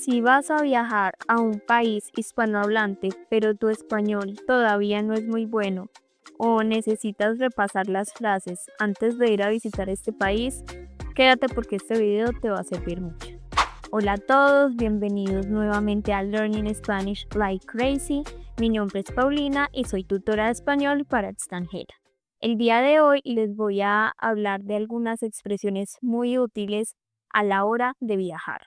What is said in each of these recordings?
Si vas a viajar a un país hispanohablante, pero tu español todavía no es muy bueno, o necesitas repasar las frases antes de ir a visitar este país, quédate porque este video te va a servir mucho. Hola a todos, bienvenidos nuevamente a Learning Spanish Like Crazy. Mi nombre es Paulina y soy tutora de español para extranjera. El día de hoy les voy a hablar de algunas expresiones muy útiles a la hora de viajar.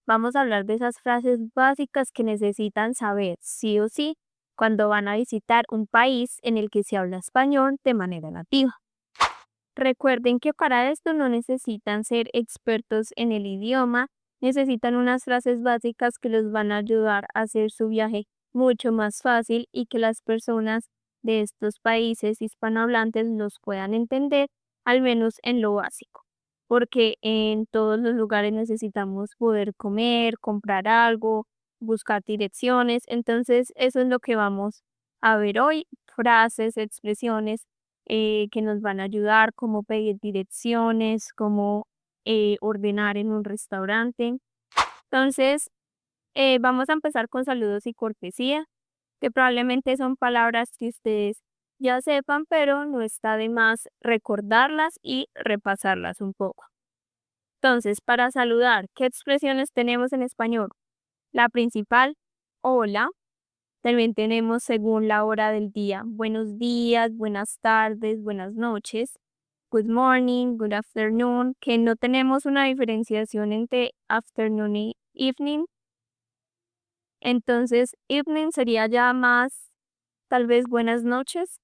Vamos a hablar de esas frases básicas que necesitan saber sí o sí cuando van a visitar un país en el que se habla español de manera nativa. Recuerden que para esto no necesitan ser expertos en el idioma, necesitan unas frases básicas que les van a ayudar a hacer su viaje mucho más fácil y que las personas de estos países hispanohablantes los puedan entender, al menos en lo básico. Porque en todos los lugares necesitamos poder comer, comprar algo, buscar direcciones. Entonces, eso es lo que vamos a ver hoy, frases, expresiones que nos van a ayudar, cómo pedir direcciones, cómo ordenar en un restaurante. Entonces, vamos a empezar con saludos y cortesía, que probablemente son palabras que ustedes ya sepan, pero no está de más recordarlas y repasarlas un poco. Entonces, para saludar, ¿qué expresiones tenemos en español? La principal, hola. También tenemos según la hora del día. Buenos días, buenas tardes, buenas noches. Good morning, good afternoon, que no tenemos una diferenciación entre afternoon y evening. Entonces, evening sería ya más, tal vez buenas noches,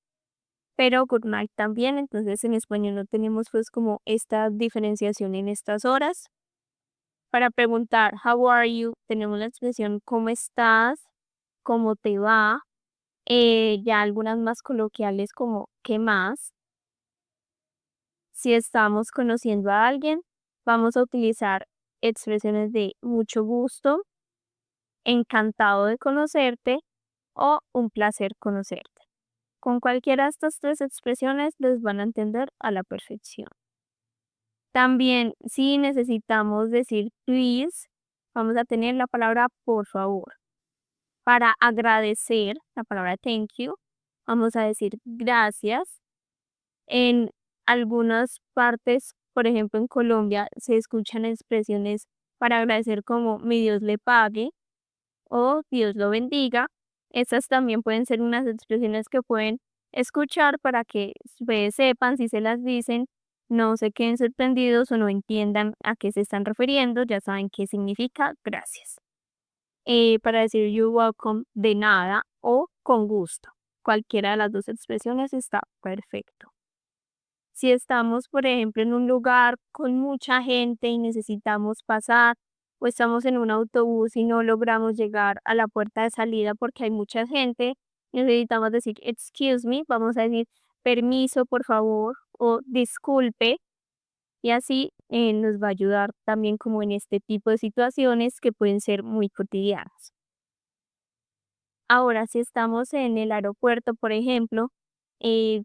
pero good night también. Entonces, en español no tenemos pues como esta diferenciación en estas horas. Para preguntar, how are you, tenemos la expresión ¿cómo estás? ¿Cómo te va? Ya algunas más coloquiales como ¿qué más? Si estamos conociendo a alguien, vamos a utilizar expresiones de mucho gusto, encantado de conocerte o un placer conocerte. Con cualquiera de estas tres expresiones les van a entender a la perfección. También si necesitamos decir please, vamos a tener la palabra por favor. Para agradecer, la palabra thank you, vamos a decir gracias. En algunas partes, por ejemplo en Colombia, se escuchan expresiones para agradecer como mi Dios le pague o Dios lo bendiga. Estas también pueden ser unas expresiones que pueden escuchar para que ustedes sepan si se las dicen, no se queden sorprendidos o no entiendan a qué se están refiriendo, ya saben qué significa gracias. Para decir you're welcome, de nada o con gusto. Cualquiera de las dos expresiones está perfecto. Si estamos, por ejemplo, en un lugar con mucha gente y necesitamos pasar, o estamos en un autobús y no logramos llegar a la puerta de salida porque hay mucha gente, necesitamos decir excuse me, vamos a decir permiso, por favor, o disculpe, y así nos va a ayudar también como en este tipo de situaciones que pueden ser muy cotidianas. Ahora, si estamos en el aeropuerto, por ejemplo, eh,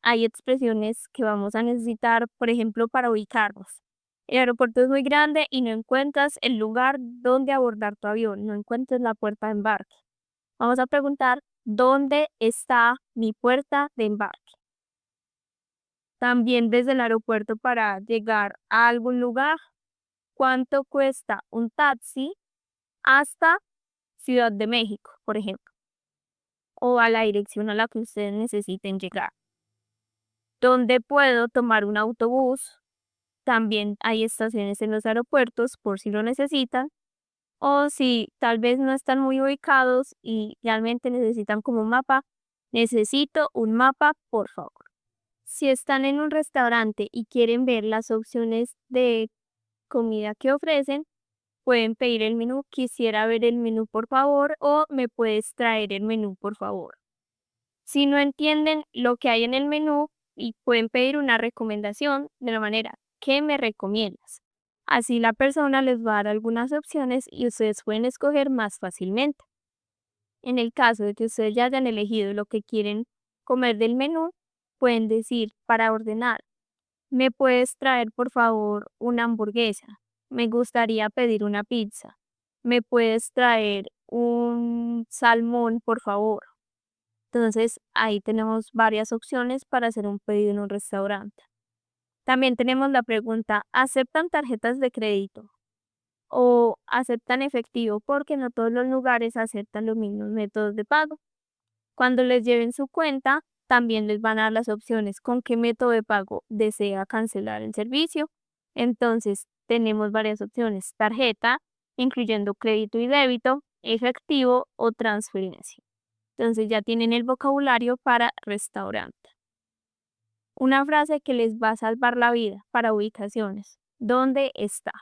hay expresiones que vamos a necesitar, por ejemplo, para ubicarnos. El aeropuerto es muy grande y no encuentras el lugar donde abordar tu avión, no encuentras la puerta de embarque. Vamos a preguntar, ¿dónde está mi puerta de embarque? También desde el aeropuerto para llegar a algún lugar, ¿cuánto cuesta un taxi hasta Ciudad de México, por ejemplo? O a la dirección a la que ustedes necesiten llegar. ¿Dónde puedo tomar un autobús? También hay estaciones en los aeropuertos por si lo necesitan. O si tal vez no están muy ubicados y realmente necesitan como un mapa, necesito un mapa, por favor. Si están en un restaurante y quieren ver las opciones de comida que ofrecen, pueden pedir el menú, quisiera ver el menú, por favor, o me puedes traer el menú, por favor. Si no entienden lo que hay en el menú y pueden pedir una recomendación de la manera, ¿qué me recomiendas? Así la persona les va a dar algunas opciones y ustedes pueden escoger más fácilmente. En el caso de que ustedes ya hayan elegido lo que quieren comer del menú, pueden decir para ordenar, ¿me puedes traer por favor una hamburguesa? Me gustaría pedir una pizza. ¿Me puedes traer un salmón, por favor? Entonces, ahí tenemos varias opciones para hacer un pedido en un restaurante. También tenemos la pregunta, ¿aceptan tarjetas de crédito o aceptan efectivo? Porque no todos los lugares aceptan los mismos métodos de pago. Cuando les lleven su cuenta, también les van a dar las opciones con qué método de pago desea cancelar el servicio. Entonces, tenemos varias opciones, tarjeta, incluyendo crédito y débito, efectivo o transferencia. Entonces ya tienen el vocabulario para restaurante. Una frase que les va a salvar la vida para ubicaciones. ¿Dónde está?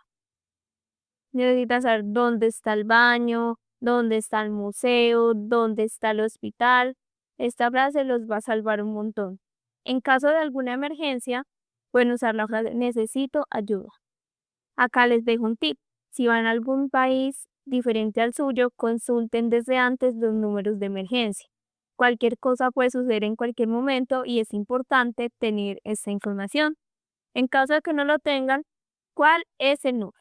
Necesitas saber dónde está el baño, dónde está el museo, dónde está el hospital. Esta frase los va a salvar un montón. En caso de alguna emergencia, pueden usar la frase necesito ayuda. Acá les dejo un tip. Si van a algún país diferente al suyo, consulten desde antes los números de emergencia. Cualquier cosa puede suceder en cualquier momento y es importante tener esta información. En caso de que no lo tengan, ¿cuál es el número?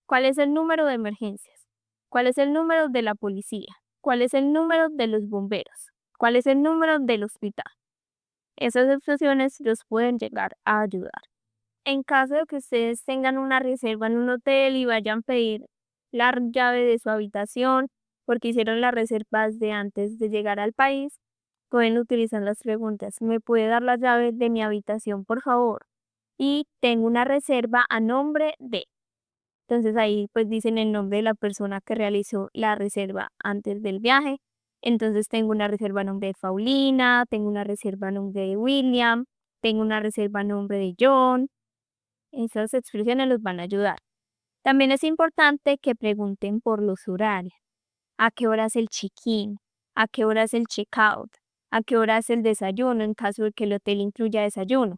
¿Cuál es el número de emergencias? ¿Cuál es el número de la policía? ¿Cuál es el número de los bomberos? ¿Cuál es el número del hospital? Esas expresiones los pueden llegar a ayudar. En caso de que ustedes tengan una reserva en un hotel y vayan a pedir la llave de su habitación porque hicieron las reservas de antes de llegar al país, pueden utilizar las preguntas. ¿Me puede dar la llave de mi habitación, por favor? Y tengo una reserva a nombre de. Entonces ahí pues dicen el nombre de la persona que realizó la reserva antes del viaje. Entonces tengo una reserva a nombre de Paulina, tengo una reserva a nombre de William, tengo una reserva a nombre de John. Esas expresiones los van a ayudar. También es importante que pregunten por los horarios. ¿A qué hora es el check-in? ¿A qué hora es el check-out? ¿A qué hora es el desayuno en caso de que el hotel incluya desayuno?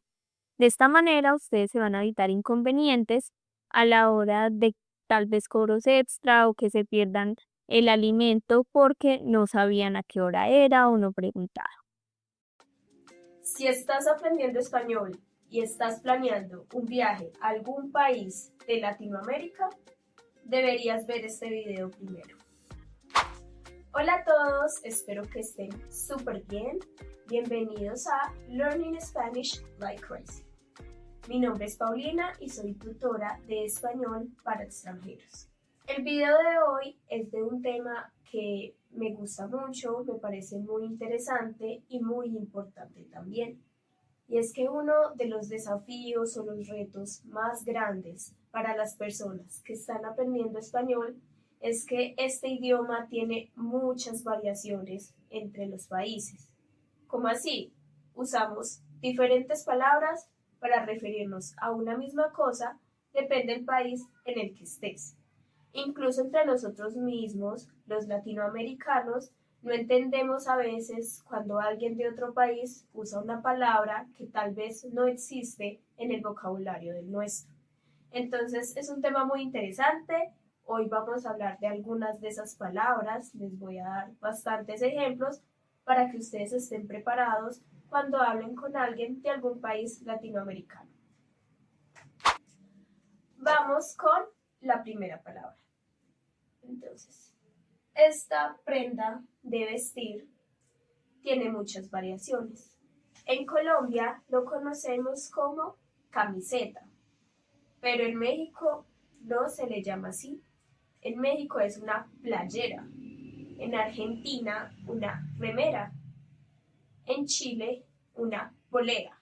De esta manera ustedes se van a evitar inconvenientes a la hora de tal vez cobros extra o que se pierdan el alimento porque no sabían a qué hora era o no preguntaron. Si estás aprendiendo español y estás planeando un viaje a algún país de Latinoamérica, deberías ver este video primero. Hola a todos, espero que estén súper bien. Bienvenidos a Learning Spanish Like Crazy. Mi nombre es Paulina y soy tutora de español para extranjeros. El video de hoy es de un tema que me gusta mucho, me parece muy interesante y muy importante también. Y es que uno de los desafíos o los retos más grandes para las personas que están aprendiendo español es que este idioma tiene muchas variaciones entre los países. ¿Cómo así? Usamos diferentes palabras para referirnos a una misma cosa, depende del país en el que estés. Incluso entre nosotros mismos, los latinoamericanos, no entendemos a veces cuando alguien de otro país usa una palabra que tal vez no existe en el vocabulario del nuestro. Entonces es un tema muy interesante. Hoy vamos a hablar de algunas de esas palabras. Les voy a dar bastantes ejemplos para que ustedes estén preparados cuando hablen con alguien de algún país latinoamericano. Vamos con la primera palabra. Entonces, esta prenda de vestir tiene muchas variaciones. En Colombia lo conocemos como camiseta, pero en México no se le llama así. En México es una playera, en Argentina una remera, en Chile una polera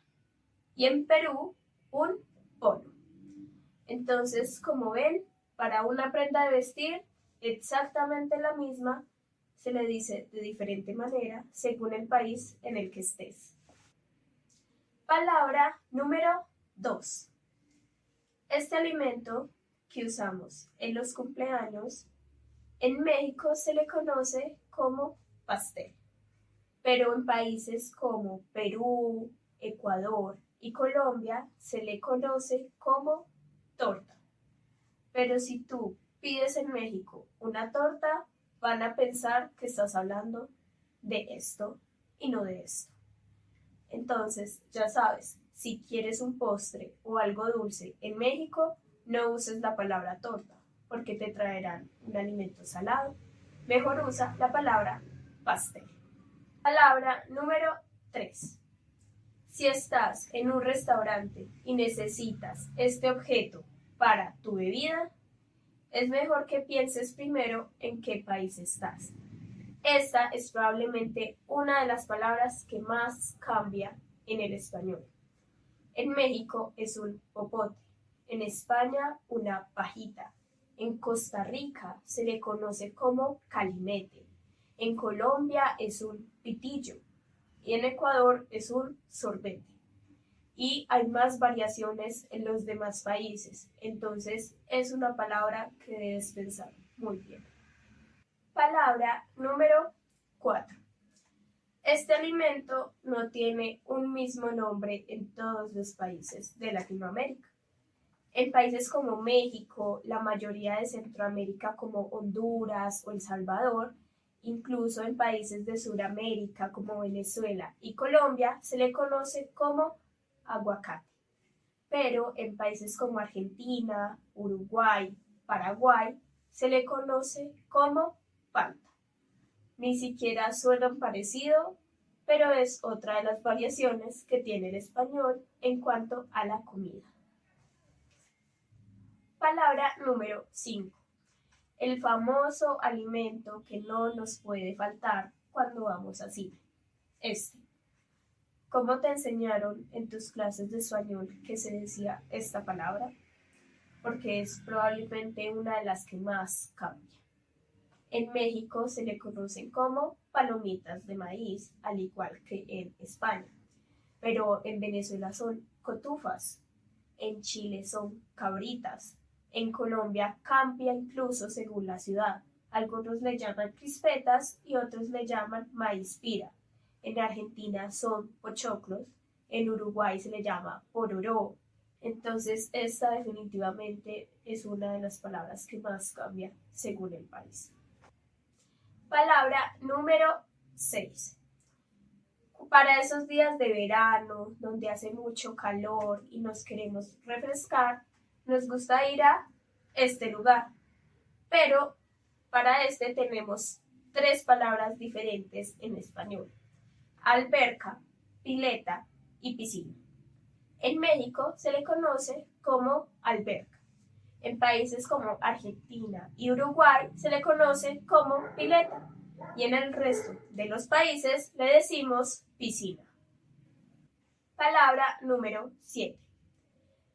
y en Perú un polo. Entonces, como ven, para una prenda de vestir exactamente la misma se le dice de diferente manera según el país en el que estés. Palabra número 2. Este alimento que usamos en los cumpleaños, en México se le conoce como pastel, pero en países como Perú, Ecuador y Colombia se le conoce como torta. Pero si tú pides en México una torta, van a pensar que estás hablando de esto y no de esto. Entonces, ya sabes, si quieres un postre o algo dulce en México, no uses la palabra torta, porque te traerán un alimento salado. Mejor usa la palabra pastel. Palabra número 3. Si estás en un restaurante y necesitas este objeto para tu bebida, es mejor que pienses primero en qué país estás. Esta es probablemente una de las palabras que más cambia en el español. En México es un popote, en España una pajita, en Costa Rica se le conoce como calimete, en Colombia es un pitillo y en Ecuador es un sorbete. Y hay más variaciones en los demás países, entonces es una palabra que debes pensar muy bien. Palabra número 4. Este alimento no tiene un mismo nombre en todos los países de Latinoamérica. En países como México, la mayoría de Centroamérica como Honduras o El Salvador, incluso en países de Sudamérica como Venezuela y Colombia, se le conoce como aguacate. Pero en países como Argentina, Uruguay, Paraguay, se le conoce como palta. Ni siquiera suenan parecido, pero es otra de las variaciones que tiene el español en cuanto a la comida. Palabra número 5. El famoso alimento que no nos puede faltar cuando vamos a cine. ¿Cómo te enseñaron en tus clases de español que se decía esta palabra? Porque es probablemente una de las que más cambia. En México se le conocen como palomitas de maíz, al igual que en España. Pero en Venezuela son cotufas, en Chile son cabritas, en Colombia cambia incluso según la ciudad. Algunos le llaman crispetas y otros le llaman maíz pira. En Argentina son pochoclos, en Uruguay se le llama pororó. Entonces esta definitivamente es una de las palabras que más cambia según el país. Palabra número 6. Para esos días de verano, donde hace mucho calor y nos queremos refrescar, nos gusta ir a este lugar. Pero para este tenemos 3 palabras diferentes en español: alberca, pileta y piscina. En México se le conoce como alberca. En países como Argentina y Uruguay se le conoce como pileta. Y en el resto de los países le decimos piscina. Palabra número 7.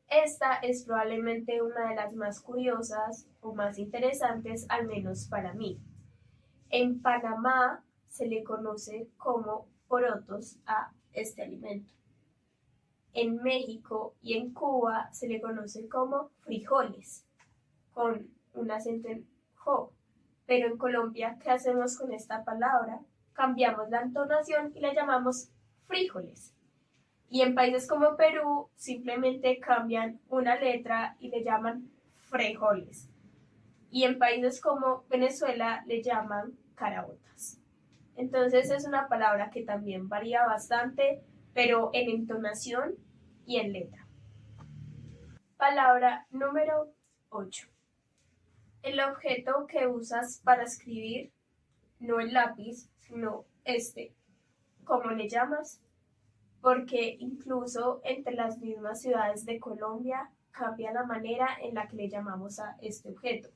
Esta es probablemente una de las más curiosas o más interesantes, al menos para mí. En Panamá se le conoce como porotos a este alimento. En México y en Cuba se le conoce como frijoles, con un acento en jo. Pero en Colombia, ¿qué hacemos con esta palabra? Cambiamos la entonación y la llamamos frijoles. Y en países como Perú simplemente cambian una letra y le llaman frijoles. Y en países como Venezuela le llaman caraotas. Entonces es una palabra que también varía bastante, pero en entonación y en letra. Palabra número 8. El objeto que usas para escribir, no el lápiz, sino ¿cómo le llamas? Porque incluso entre las mismas ciudades de Colombia cambia la manera en la que le llamamos a este objeto.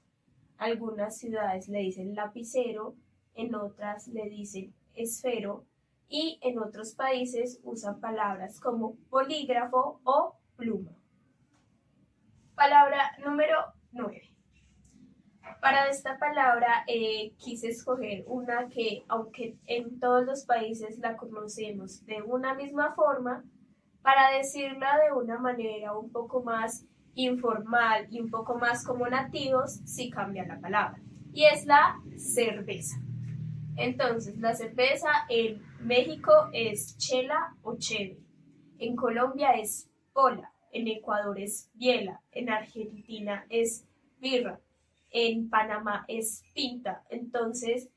Algunas ciudades le dicen lapicero, en otras le dicen esfero y en otros países usan palabras como bolígrafo o pluma. Palabra número 9. Para esta palabra quise escoger una que, aunque en todos los países la conocemos de una misma forma, para decirla de una manera un poco más informal y un poco más como nativos, sí cambia la palabra. Y es la cerveza. Entonces, la cerveza en México es chela o cheve. En Colombia es pola. En Ecuador es biela. En Argentina es birra. En Panamá es pinta. Entonces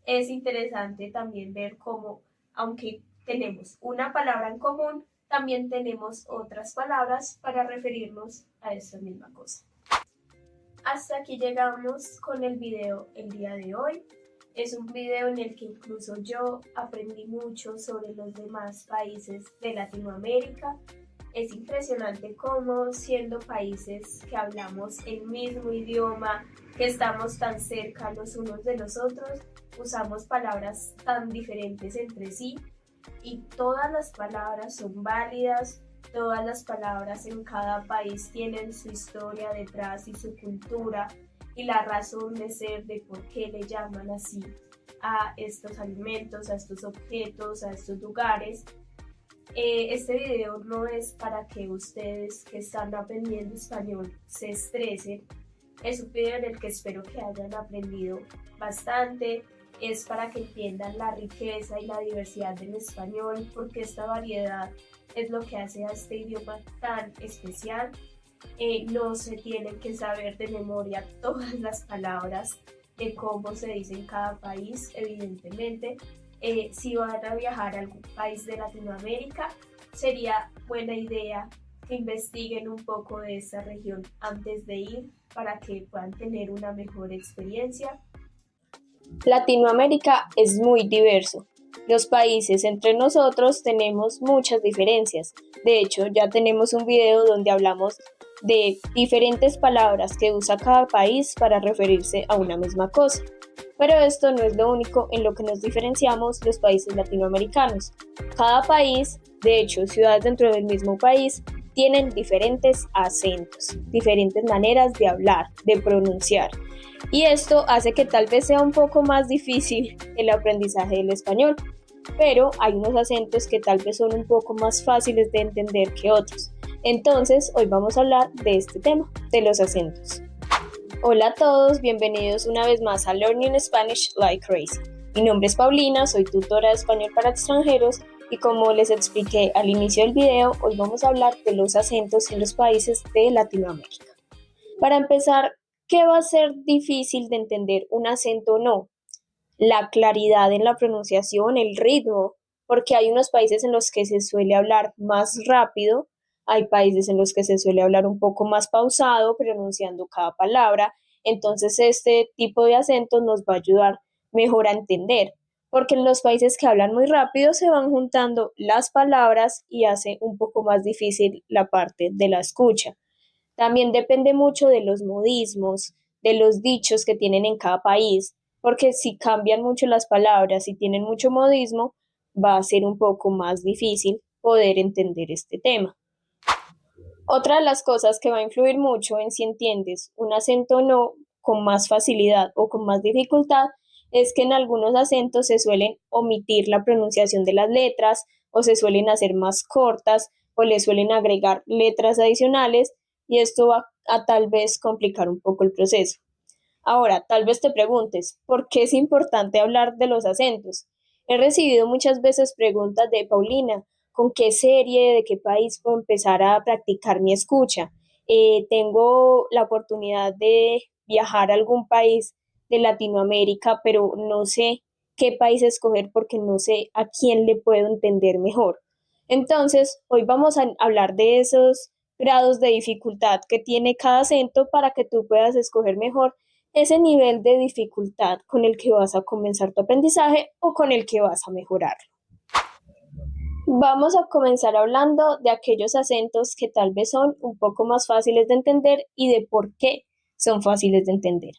es interesante también ver cómo, aunque tenemos una palabra en común, también tenemos otras palabras para referirnos a esta misma cosa. Hasta aquí llegamos con el video el día de hoy. Es un video en el que incluso yo aprendí mucho sobre los demás países de Latinoamérica. Es impresionante cómo, siendo países que hablamos el mismo idioma, que estamos tan cerca los unos de los otros, usamos palabras tan diferentes entre sí y todas las palabras son válidas. Todas las palabras en cada país tienen su historia detrás y su cultura y la razón de ser de por qué le llaman así a estos alimentos, a estos objetos, a estos lugares. Este video no es para que ustedes que están aprendiendo español se estresen. Es un video en el que espero que hayan aprendido bastante. Es para que entiendan la riqueza y la diversidad del español, porque esta variedad es lo que hace a este idioma tan especial. No se tienen que saber de memoria todas las palabras de cómo se dice en cada país, evidentemente. Si van a viajar a algún país de Latinoamérica, sería buena idea que investiguen un poco de esa región antes de ir para que puedan tener una mejor experiencia. Latinoamérica es muy diverso. Los países entre nosotros tenemos muchas diferencias. De hecho, ya tenemos un video donde hablamos de diferentes palabras que usa cada país para referirse a una misma cosa. Pero esto no es lo único en lo que nos diferenciamos los países latinoamericanos. Cada país, de hecho, ciudades dentro del mismo país, tienen diferentes acentos, diferentes maneras de hablar, de pronunciar. Y esto hace que tal vez sea un poco más difícil el aprendizaje del español, pero hay unos acentos que tal vez son un poco más fáciles de entender que otros. Entonces, hoy vamos a hablar de este tema, de los acentos. Hola a todos, bienvenidos una vez más a Learning Spanish Like Crazy. Mi nombre es Paulina, soy tutora de español para extranjeros y como les expliqué al inicio del video, hoy vamos a hablar de los acentos en los países de Latinoamérica. Para empezar, ¿qué va a ser difícil de entender un acento o no? La claridad en la pronunciación, el ritmo, porque hay unos países en los que se suele hablar más rápido, hay países en los que se suele hablar un poco más pausado, pronunciando cada palabra, entonces este tipo de acentos nos va a ayudar mejor a entender, porque en los países que hablan muy rápido se van juntando las palabras y hace un poco más difícil la parte de la escucha. También depende mucho de los modismos, de los dichos que tienen en cada país, porque si cambian mucho las palabras y tienen mucho modismo, va a ser un poco más difícil poder entender este tema. Otra de las cosas que va a influir mucho en si entiendes un acento o no con más facilidad o con más dificultad es que en algunos acentos se suelen omitir la pronunciación de las letras o se suelen hacer más cortas o le suelen agregar letras adicionales y esto va a tal vez complicar un poco el proceso. Ahora, tal vez te preguntes, ¿por qué es importante hablar de los acentos? He recibido muchas veces preguntas de Paulina, ¿con qué serie, de qué país puedo empezar a practicar mi escucha? Tengo la oportunidad de viajar a algún país de Latinoamérica, pero no sé qué país escoger porque no sé a quién le puedo entender mejor. Entonces, hoy vamos a hablar de esos grados de dificultad que tiene cada acento para que tú puedas escoger mejor ese nivel de dificultad con el que vas a comenzar tu aprendizaje o con el que vas a mejorar. Vamos a comenzar hablando de aquellos acentos que tal vez son un poco más fáciles de entender y de por qué son fáciles de entender.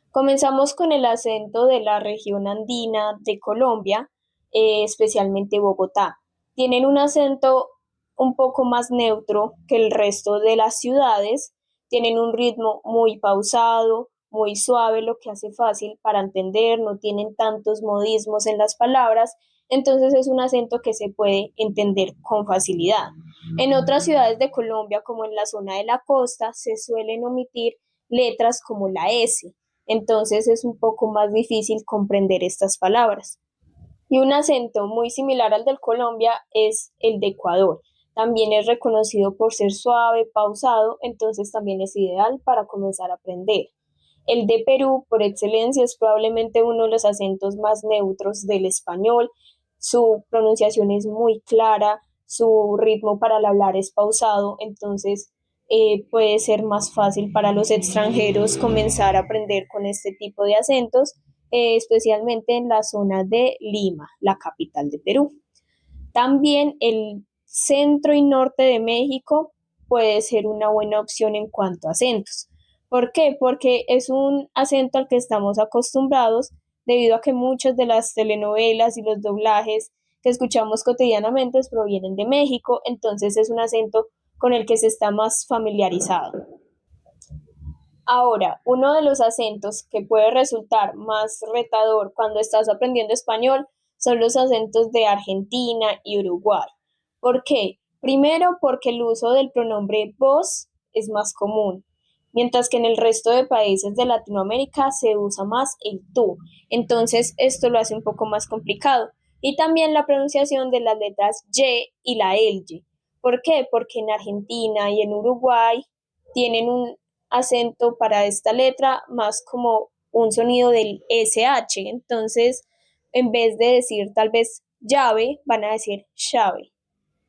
Comenzamos con el acento de la región andina de Colombia, especialmente Bogotá. Tienen un acento un poco más neutro que el resto de las ciudades, tienen un ritmo muy pausado, muy suave, lo que hace fácil para entender, no tienen tantos modismos en las palabras, entonces es un acento que se puede entender con facilidad. En otras ciudades de Colombia, como en la zona de la costa, se suelen omitir letras como la S, entonces es un poco más difícil comprender estas palabras. Y un acento muy similar al de Colombia es el de Ecuador. También es reconocido por ser suave, pausado, entonces también es ideal para comenzar a aprender. El de Perú, por excelencia, es probablemente uno de los acentos más neutros del español. Su pronunciación es muy clara, su ritmo para el hablar es pausado, entonces puede ser más fácil para los extranjeros comenzar a aprender con este tipo de acentos, especialmente en la zona de Lima, la capital de Perú. También el centro y norte de México puede ser una buena opción en cuanto a acentos. ¿Por qué? Porque es un acento al que estamos acostumbrados debido a que muchas de las telenovelas y los doblajes que escuchamos cotidianamente provienen de México, entonces es un acento con el que se está más familiarizado. Ahora, uno de los acentos que puede resultar más retador cuando estás aprendiendo español son los acentos de Argentina y Uruguay. ¿Por qué? Primero, porque el uso del pronombre vos es más común, mientras que en el resto de países de Latinoamérica se usa más el tú. Entonces, esto lo hace un poco más complicado. Y también la pronunciación de las letras y la L. ¿Por qué? Porque en Argentina y en Uruguay tienen un acento para esta letra más como un sonido del SH. Entonces, en vez de decir tal vez llave, van a decir llave.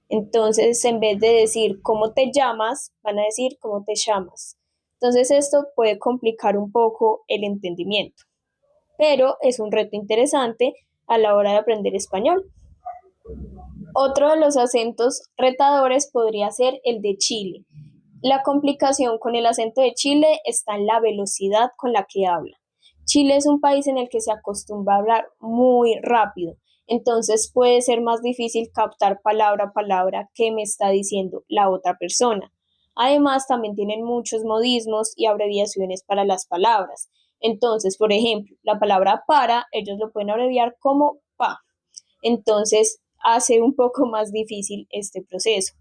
Entonces, en vez de decir cómo te llamas, van a decir cómo te llamas. Entonces, esto puede complicar un poco el entendimiento, pero es un reto interesante a la hora de aprender español. Otro de los acentos retadores podría ser el de Chile. La complicación con el acento de Chile está en la velocidad con la que habla. Chile es un país en el que se acostumbra a hablar muy rápido, entonces puede ser más difícil captar palabra a palabra qué me está diciendo la otra persona. Además, también tienen muchos modismos y abreviaciones para las palabras. Entonces, por ejemplo, la palabra para, ellos lo pueden abreviar como pa. Entonces, hace un poco más difícil este proceso.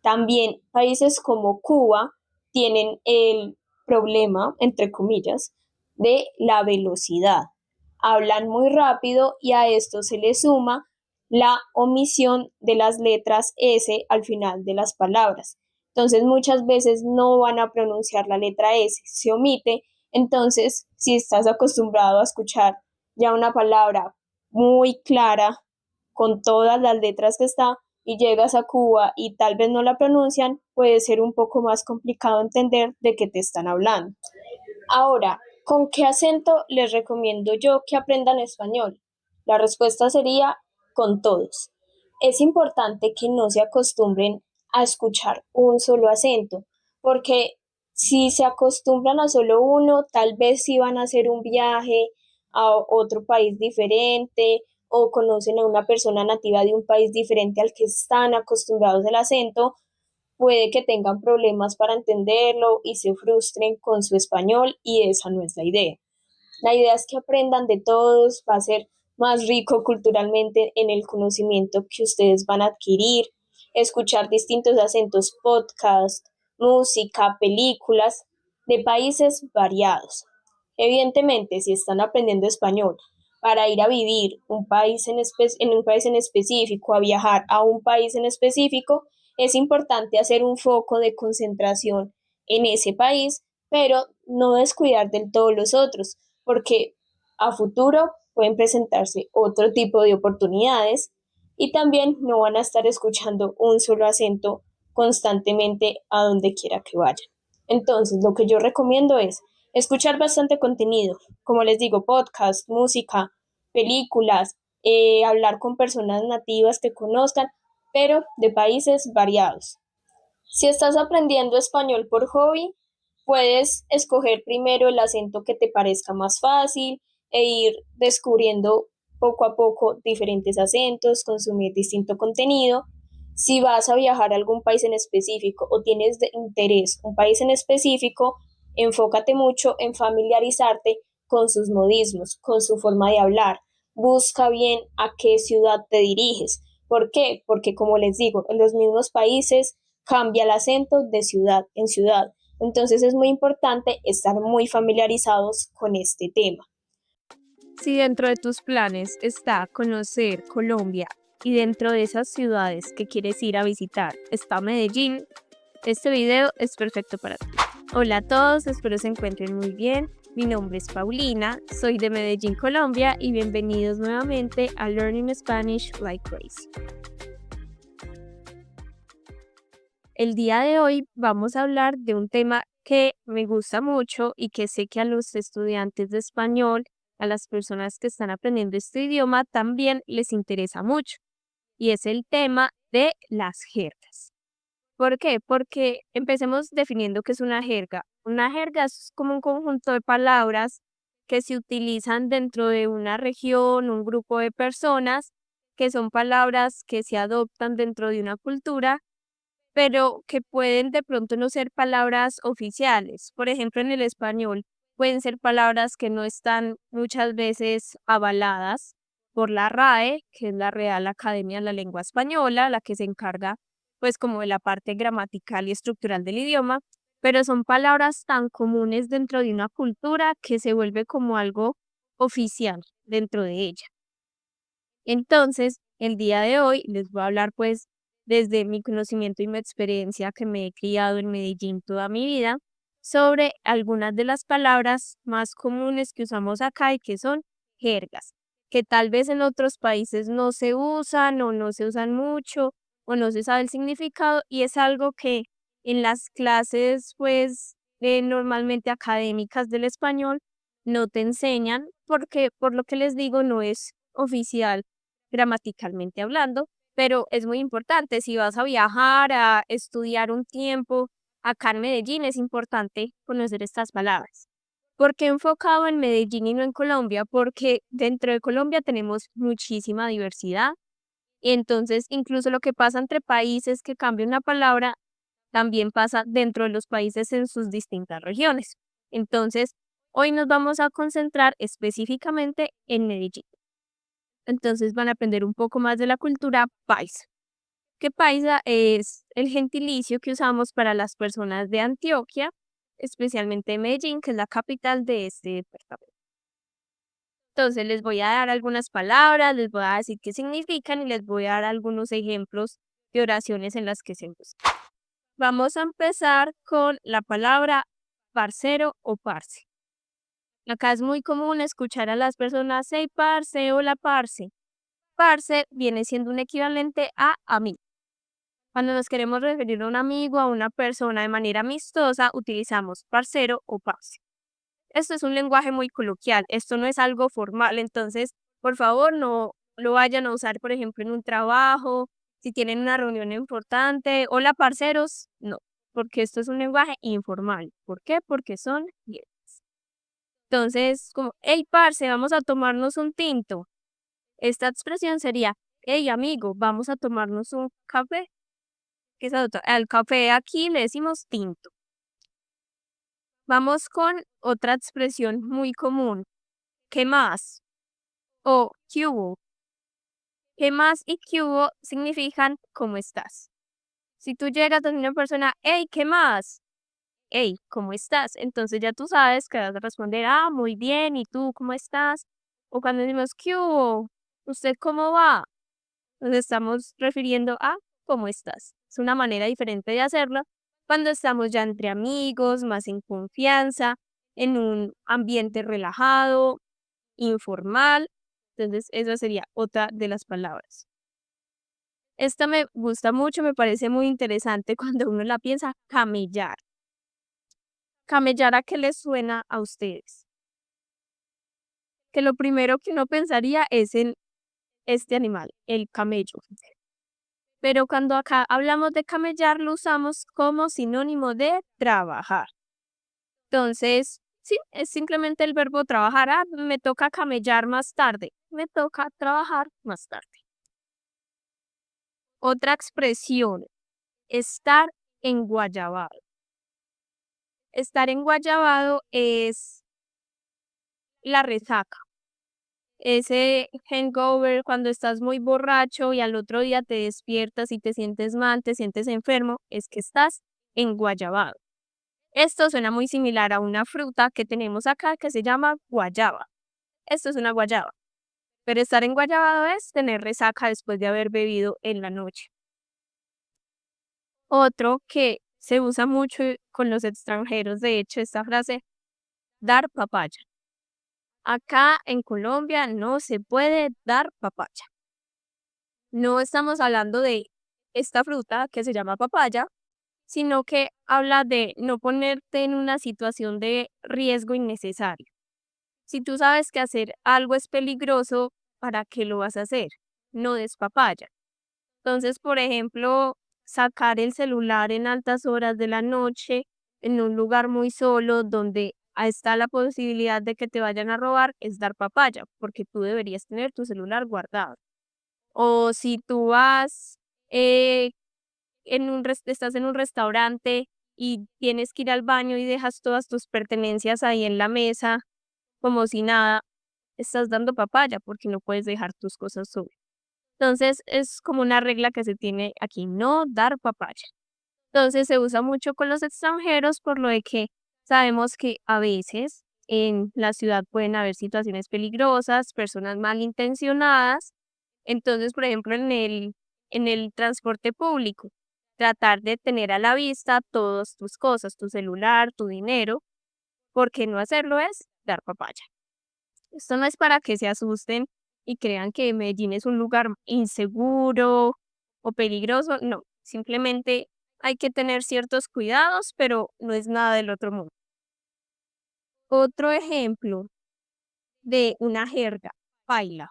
También países como Cuba tienen el problema, entre comillas, de la velocidad. Hablan muy rápido y a esto se le suma la omisión de las letras S al final de las palabras. Entonces muchas veces no van a pronunciar la letra S, se omite. Entonces, si estás acostumbrado a escuchar ya una palabra muy clara con todas las letras que está, y llegas a Cuba y tal vez no la pronuncian, puede ser un poco más complicado entender de qué te están hablando. Ahora, ¿con qué acento les recomiendo yo que aprendan español? La respuesta sería con todos. Es importante que no se acostumbren a escuchar un solo acento, porque si se acostumbran a solo uno, tal vez si van a hacer un viaje a otro país diferente o conocen a una persona nativa de un país diferente al que están acostumbrados al acento, puede que tengan problemas para entenderlo y se frustren con su español y esa no es la idea. La idea es que aprendan de todos, va a ser más rico culturalmente en el conocimiento que ustedes van a adquirir, escuchar distintos acentos, podcast, música, películas de países variados. Evidentemente, si están aprendiendo español para ir a vivir en un país en específico, a viajar a un país en específico, es importante hacer un foco de concentración en ese país, pero no descuidar del todo los otros, porque a futuro pueden presentarse otro tipo de oportunidades y también no van a estar escuchando un solo acento constantemente a donde quiera que vayan. Entonces, lo que yo recomiendo es escuchar bastante contenido, como les digo, podcast, música, películas, hablar con personas nativas que conozcan, pero de países variados. Si estás aprendiendo español por hobby, puedes escoger primero el acento que te parezca más fácil e ir descubriendo poco a poco diferentes acentos, consumir distinto contenido. Si vas a viajar a algún país en específico o tienes de interés un país en específico, enfócate mucho en familiarizarte con sus modismos, con su forma de hablar. Busca bien a qué ciudad te diriges. ¿Por qué? Porque como les digo, en los mismos países cambia el acento de ciudad en ciudad. Entonces es muy importante estar muy familiarizados con este tema. Si dentro de tus planes está conocer Colombia y dentro de esas ciudades que quieres ir a visitar está Medellín, este video es perfecto para ti. Hola a todos, espero se encuentren muy bien. Mi nombre es Paulina, soy de Medellín, Colombia y bienvenidos nuevamente a Learning Spanish Like Crazy. El día de hoy vamos a hablar de un tema que me gusta mucho y que sé que a los estudiantes de español, a las personas que están aprendiendo este idioma, también les interesa mucho. Y es el tema de las jergas. ¿Por qué? Porque empecemos definiendo qué es una jerga. Una jerga es como un conjunto de palabras que se utilizan dentro de una región, un grupo de personas, que son palabras que se adoptan dentro de una cultura, pero que pueden de pronto no ser palabras oficiales. Por ejemplo, en el español pueden ser palabras que no están muchas veces avaladas por la RAE, que es la Real Academia de la Lengua Española, la que se encarga pues como de la parte gramatical y estructural del idioma, pero son palabras tan comunes dentro de una cultura que se vuelve como algo oficial dentro de ella. Entonces, el día de hoy les voy a hablar pues desde mi conocimiento y mi experiencia que me he criado en Medellín toda mi vida sobre algunas de las palabras más comunes que usamos acá y que son jergas, que tal vez en otros países no se usan o no se usan mucho o no se sabe el significado y es algo que en las clases pues normalmente académicas del español no te enseñan porque por lo que les digo no es oficial gramaticalmente hablando, pero es muy importante. Si vas a viajar, a estudiar un tiempo acá en Medellín, es importante conocer estas palabras. ¿Por qué enfocado en Medellín y no en Colombia? Porque dentro de Colombia tenemos muchísima diversidad y entonces incluso lo que pasa entre países que cambia una palabra, también pasa dentro de los países en sus distintas regiones. Entonces, hoy nos vamos a concentrar específicamente en Medellín. Entonces van a aprender un poco más de la cultura paisa. Que paisa es el gentilicio que usamos para las personas de Antioquia, especialmente de Medellín, que es la capital de este departamento. Entonces les voy a dar algunas palabras, les voy a decir qué significan y les voy a dar algunos ejemplos de oraciones en las que se usan. Vamos a empezar con la palabra parcero o parce. Acá es muy común escuchar a las personas, hey parce, hola parce. Parce viene siendo un equivalente a amigo. Cuando nos queremos referir a un amigo, a una persona de manera amistosa, utilizamos parcero o parce. Esto es un lenguaje muy coloquial, esto no es algo formal, entonces, por favor, no lo vayan a usar, por ejemplo, en un trabajo, si tienen una reunión importante. Hola, parceros, no, porque esto es un lenguaje informal. ¿Por qué? Porque son bien. Entonces, como, hey, parce, vamos a tomarnos un tinto. Esta expresión sería, hey, amigo, vamos a tomarnos un café. ¿Qué es otro? Al café aquí le decimos tinto. Vamos con otra expresión muy común. ¿Qué más? O ¿qué hubo? ¿Qué más y qué hubo significan cómo estás? Si tú llegas a una persona, hey, ¿qué más? Hey, ¿cómo estás? Entonces ya tú sabes que vas a responder, ah, muy bien, ¿y tú cómo estás? O cuando decimos, ¿qué hubo? ¿Usted cómo va? Nos estamos refiriendo a cómo estás. Es una manera diferente de hacerlo cuando estamos ya entre amigos, más en confianza, en un ambiente relajado, informal. Entonces, esa sería otra de las palabras. Esta me gusta mucho, me parece muy interesante cuando uno la piensa, camellar. ¿Camellar a qué les suena a ustedes? Que lo primero que uno pensaría es en este animal, el camello. Pero cuando acá hablamos de camellar, lo usamos como sinónimo de trabajar. Entonces, sí, es simplemente el verbo trabajar. Ah, me toca camellar más tarde. Me toca trabajar más tarde. Otra expresión, estar enguayabado. Estar enguayabado es la resaca. Ese hangover cuando estás muy borracho y al otro día te despiertas y te sientes mal, te sientes enfermo, es que estás enguayabado. Esto suena muy similar a una fruta que tenemos acá que se llama guayaba. Esto es una guayaba. Pero estar enguayabado es tener resaca después de haber bebido en la noche. Otro que se usa mucho con los extranjeros, de hecho, esta frase, dar papaya. Acá en Colombia no se puede dar papaya. No estamos hablando de esta fruta que se llama papaya, sino que habla de no ponerte en una situación de riesgo innecesario. Si tú sabes que hacer algo es peligroso, ¿para qué lo vas a hacer? No des papaya. Entonces, por ejemplo, sacar el celular en altas horas de la noche, en un lugar muy solo, donde está la posibilidad de que te vayan a robar, es dar papaya, porque tú deberías tener tu celular guardado. O si tú vas eh, estás en un restaurante y tienes que ir al baño y dejas todas tus pertenencias ahí en la mesa, como si nada, estás dando papaya porque no puedes dejar tus cosas sobre. Entonces es como una regla que se tiene aquí, no dar papaya. Entonces se usa mucho con los extranjeros por lo de que sabemos que a veces en la ciudad pueden haber situaciones peligrosas, personas malintencionadas. Entonces, por ejemplo, en el transporte público, tratar de tener a la vista todas tus cosas, tu celular, tu dinero, porque no hacerlo es dar papaya. Esto no es para que se asusten y crean que Medellín es un lugar inseguro o peligroso, no, simplemente hay que tener ciertos cuidados, pero no es nada del otro mundo. Otro ejemplo de una jerga, paila.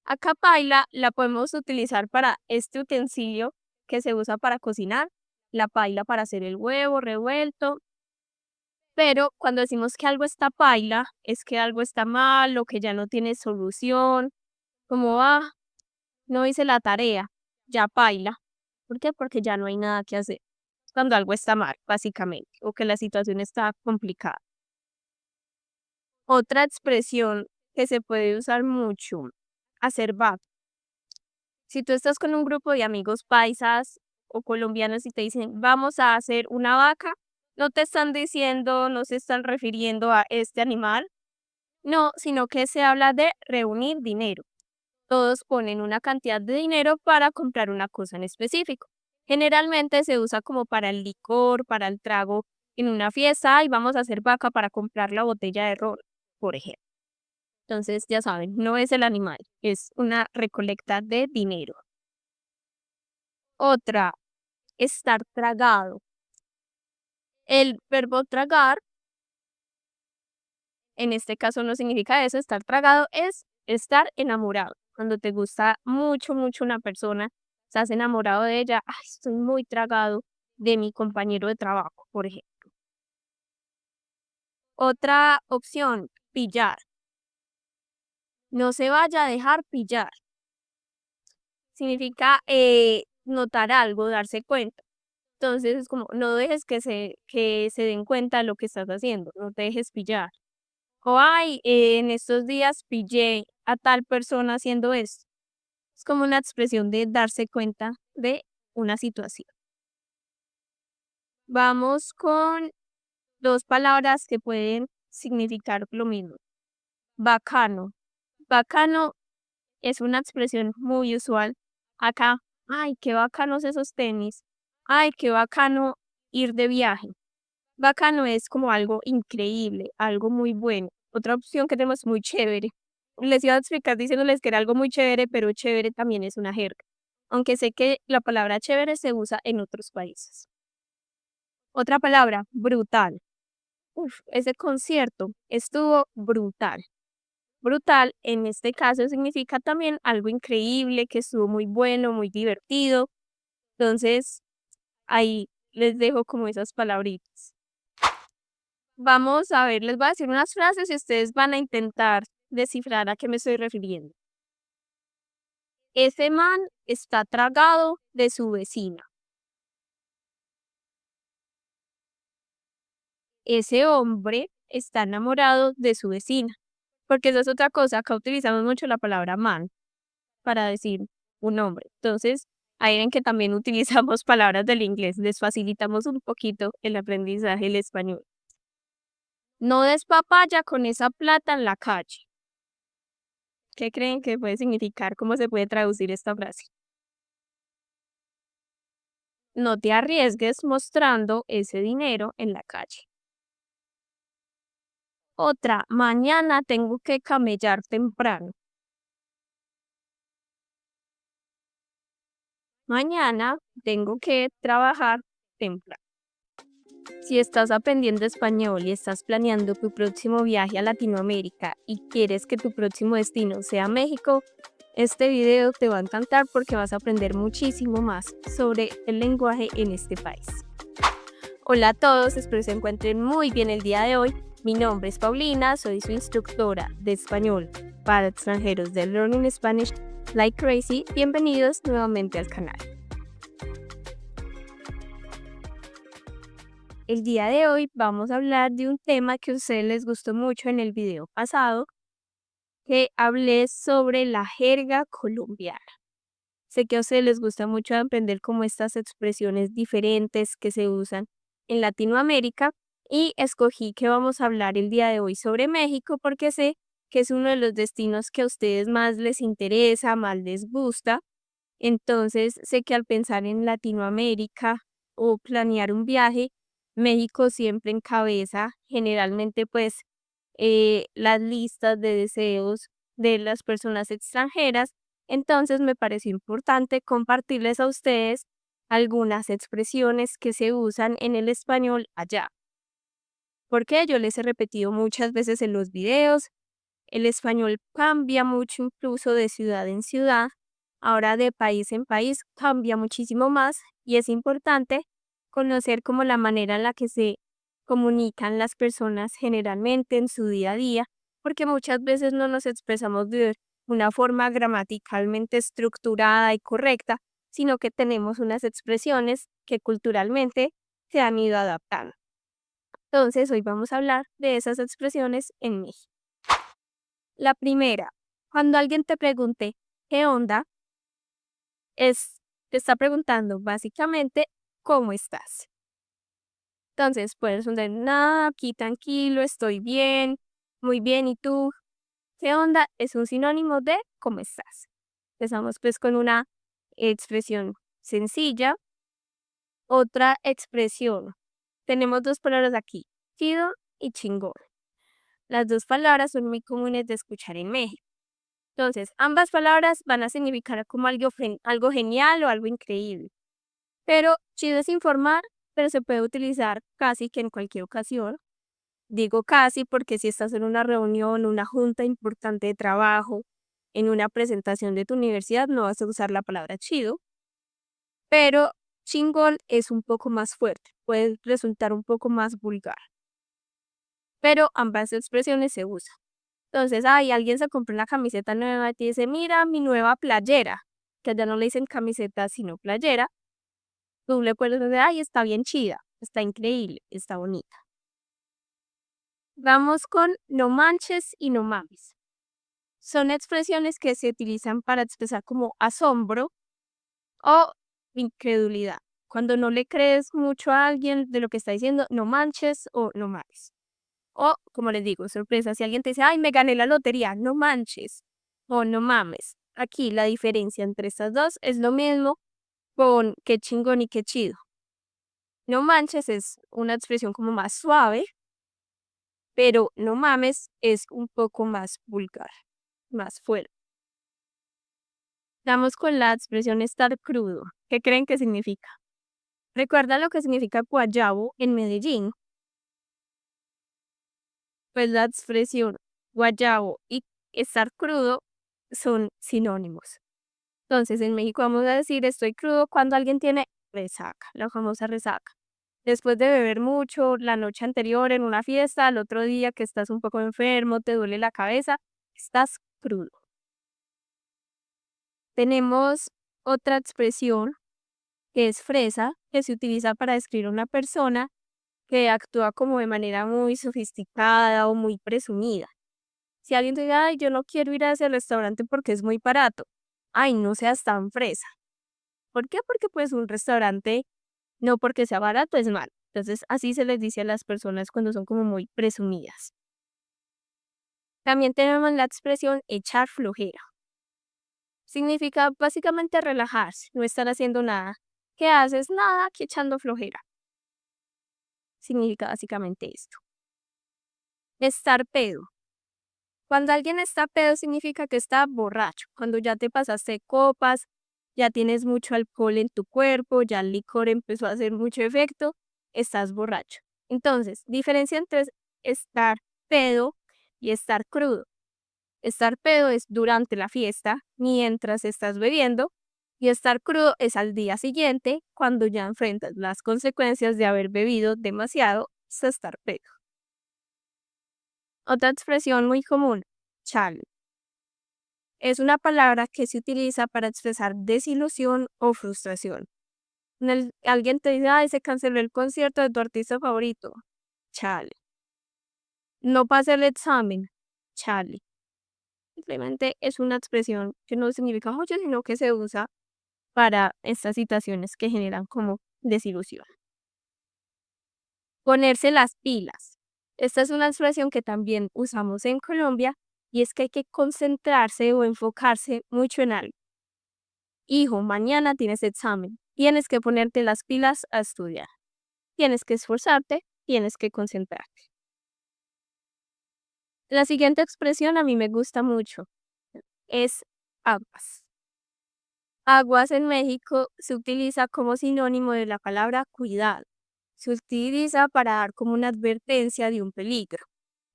Acá paila la podemos utilizar para este utensilio que se usa para cocinar, la paila para hacer el huevo revuelto, pero cuando decimos que algo está paila, es que algo está mal o que ya no tiene solución, como, no hice la tarea, ya paila. ¿Por qué? Porque ya no hay nada que hacer. Cuando algo está mal, básicamente, o que la situación está complicada. Otra expresión que se puede usar mucho, hacer vaca. Si tú estás con un grupo de amigos paisas o colombianos y te dicen, vamos a hacer una vaca, no te están diciendo, no se están refiriendo a este animal, no, sino que se habla de reunir dinero. Todos ponen una cantidad de dinero para comprar una cosa en específico. Generalmente se usa como para el licor, para el trago en una fiesta y vamos a hacer vaca para comprar la botella de ron, por ejemplo. Entonces, ya saben, no es el animal, es una recolecta de dinero. Otra, estar tragado. El verbo tragar, en este caso no significa eso, estar tragado es estar enamorado. Cuando te gusta mucho, mucho una persona, estás enamorado de ella, ay, estoy muy tragado de mi compañero de trabajo, por ejemplo. Otra opción, pillar. No se vaya a dejar pillar. Significa notar algo, darse cuenta. Entonces es como, no dejes que se den cuenta de lo que estás haciendo, no te dejes pillar. O, ay, en estos días pillé a tal persona haciendo esto. Es como una expresión de darse cuenta de una situación. Vamos con dos palabras que pueden significar lo mismo. Bacano. Bacano es una expresión muy usual acá. Ay, qué bacanos esos tenis. Ay, qué bacano ir de viaje. Bacano es como algo increíble, algo muy bueno. Otra opción que tenemos muy chévere. Les iba a explicar diciéndoles que era algo muy chévere, pero chévere también es una jerga. Aunque sé que la palabra chévere se usa en otros países. Otra palabra, brutal. Uf, ese concierto estuvo brutal. Brutal en este caso significa también algo increíble, que estuvo muy bueno, muy divertido. Entonces, ahí les dejo como esas palabritas. Vamos a ver, les voy a decir unas frases y ustedes van a intentar descifrar a qué me estoy refiriendo. Ese man está tragado de su vecina. Ese hombre está enamorado de su vecina. Porque eso es otra cosa, acá utilizamos mucho la palabra man para decir un hombre. Entonces, ahí ven que también utilizamos palabras del inglés, les facilitamos un poquito el aprendizaje del español. No des papaya con esa plata en la calle. ¿Qué creen que puede significar? ¿Cómo se puede traducir esta frase? No te arriesgues mostrando ese dinero en la calle. Otra, mañana tengo que camellar temprano. Mañana tengo que trabajar temprano. Si estás aprendiendo español y estás planeando tu próximo viaje a Latinoamérica y quieres que tu próximo destino sea México, este video te va a encantar porque vas a aprender muchísimo más sobre el lenguaje en este país. Hola a todos, espero se encuentren muy bien el día de hoy. Mi nombre es Paulina, soy su instructora de español para extranjeros de Learning Spanish Like Crazy. Bienvenidos nuevamente al canal. El día de hoy vamos a hablar de un tema que a ustedes les gustó mucho en el video pasado, que hablé sobre la jerga colombiana. Sé que a ustedes les gusta mucho aprender como estas expresiones diferentes que se usan en Latinoamérica y escogí que vamos a hablar el día de hoy sobre México porque sé que es uno de los destinos que a ustedes más les interesa, más les gusta. Entonces sé que al pensar en Latinoamérica o planear un viaje, México siempre encabeza generalmente pues las listas de deseos de las personas extranjeras. Entonces me pareció importante compartirles a ustedes algunas expresiones que se usan en el español allá. Porque yo les he repetido muchas veces en los videos, el español cambia mucho incluso de ciudad en ciudad. Ahora de país en país cambia muchísimo más y es importante conocer como la manera en la que se comunican las personas generalmente en su día a día, porque muchas veces no nos expresamos de una forma gramaticalmente estructurada y correcta, sino que tenemos unas expresiones que culturalmente se han ido adaptando. Entonces, hoy vamos a hablar de esas expresiones en México. La primera, cuando alguien te pregunte ¿qué onda? Te está preguntando básicamente ¿cómo estás? Entonces, puedes responder, nada, aquí tranquilo, estoy bien, muy bien, ¿y tú? ¿Qué onda? Es un sinónimo de ¿cómo estás? Empezamos pues con una expresión sencilla. Otra expresión. Tenemos dos palabras aquí, chido y chingón. Las dos palabras son muy comunes de escuchar en México. Entonces, ambas palabras van a significar como algo genial o algo increíble. Pero chido es informar, pero se puede utilizar casi que en cualquier ocasión. Digo casi porque si estás en una reunión, una junta importante de trabajo, en una presentación de tu universidad, no vas a usar la palabra chido. Pero chingón es un poco más fuerte, puede resultar un poco más vulgar. Pero ambas expresiones se usan. Entonces, alguien se compró una camiseta nueva y te dice, mira mi nueva playera, que ya no le dicen camiseta sino playera. Tú le puedes decir, ay, está bien chida, está increíble, está bonita. Vamos con no manches y no mames. Son expresiones que se utilizan para expresar como asombro o incredulidad. Cuando no le crees mucho a alguien de lo que está diciendo, no manches o no mames. O, como les digo, sorpresa, si alguien te dice, ay, me gané la lotería, no manches o no mames. Aquí la diferencia entre estas dos es lo mismo con qué chingón y qué chido. No manches es una expresión como más suave, pero no mames es un poco más vulgar, más fuerte. Vamos con la expresión estar crudo. ¿Qué creen que significa? ¿Recuerda lo que significa guayabo en Medellín? Pues la expresión guayabo y estar crudo son sinónimos. Entonces, en México vamos a decir estoy crudo cuando alguien tiene resaca, la famosa resaca. Después de beber mucho la noche anterior en una fiesta, al otro día que estás un poco enfermo, te duele la cabeza, estás crudo. Tenemos otra expresión que es fresa, que se utiliza para describir a una persona que actúa como de manera muy sofisticada o muy presumida. Si alguien te dice, ay, yo no quiero ir a ese restaurante porque es muy barato, ay, no seas tan fresa. ¿Por qué? Porque pues un restaurante, no porque sea barato, es malo. Entonces así se les dice a las personas cuando son como muy presumidas. También tenemos la expresión echar flojera. Significa básicamente relajarse, no estar haciendo nada. ¿Qué haces? Nada, aquí echando flojera. Significa básicamente esto. Estar pedo. Cuando alguien está pedo significa que está borracho. Cuando ya te pasaste copas, ya tienes mucho alcohol en tu cuerpo, ya el licor empezó a hacer mucho efecto, estás borracho. Entonces, diferencia entre estar pedo y estar crudo. Estar pedo es durante la fiesta, mientras estás bebiendo, y estar crudo es al día siguiente, cuando ya enfrentas las consecuencias de haber bebido demasiado, es estar pedo. Otra expresión muy común, chale. Es una palabra que se utiliza para expresar desilusión o frustración. Alguien te dice, ay, se canceló el concierto de tu artista favorito. Chale. No pasé el examen. Chale. Simplemente es una expresión que no significa oye, sino que se usa para estas situaciones que generan como desilusión. Ponerse las pilas. Esta es una expresión que también usamos en Colombia y es que hay que concentrarse o enfocarse mucho en algo. Hijo, mañana tienes examen. Tienes que ponerte las pilas a estudiar. Tienes que esforzarte, tienes que concentrarte. La siguiente expresión a mí me gusta mucho. Es aguas. Aguas en México se utiliza como sinónimo de la palabra cuidado. Se utiliza para dar como una advertencia de un peligro.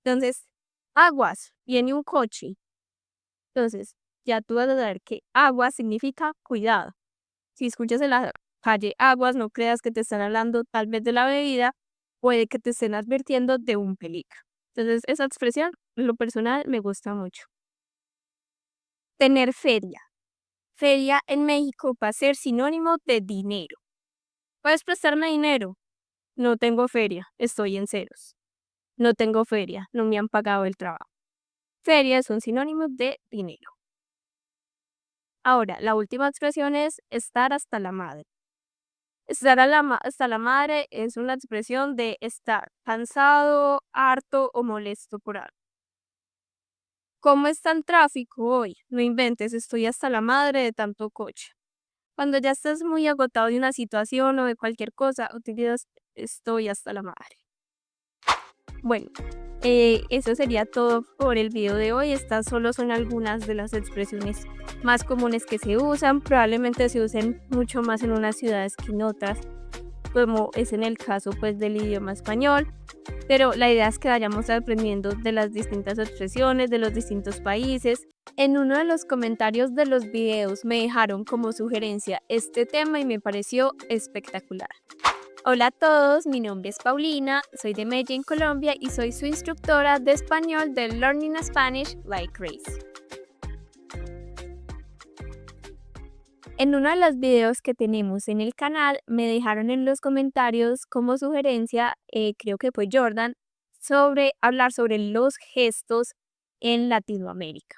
Entonces, aguas, viene un coche. Entonces, ya tú vas a saber que aguas significa cuidado. Si escuchas en la calle aguas, no creas que te están hablando tal vez de la bebida, puede que te estén advirtiendo de un peligro. Entonces, esa expresión, en lo personal, me gusta mucho. Tener feria. Feria en México va a ser sinónimo de dinero. ¿Puedes prestarme dinero? No tengo feria, estoy en ceros. No tengo feria, no me han pagado el trabajo. Feria es un sinónimo de dinero. Ahora, la última expresión es estar hasta la madre. Estar hasta la madre es una expresión de estar cansado, harto o molesto por algo. ¿Cómo está el tráfico hoy? No inventes, estoy hasta la madre de tanto coche. Cuando ya estás muy agotado de una situación o de cualquier cosa, utilizas estoy hasta la madre. Bueno, eso sería todo por el video de hoy. Estas solo son algunas de las expresiones más comunes que se usan. Probablemente se usen mucho más en unas ciudades que en otras, como es en el caso pues del idioma español. Pero la idea es que vayamos aprendiendo de las distintas expresiones de los distintos países. En uno de los comentarios de los videos me dejaron como sugerencia este tema y me pareció espectacular. Hola a todos, mi nombre es Paulina, soy de Medellín, Colombia y soy su instructora de español de Learning Spanish Like Grace. En uno de los videos que tenemos en el canal me dejaron en los comentarios como sugerencia, creo que fue Jordan, sobre hablar sobre los gestos en Latinoamérica.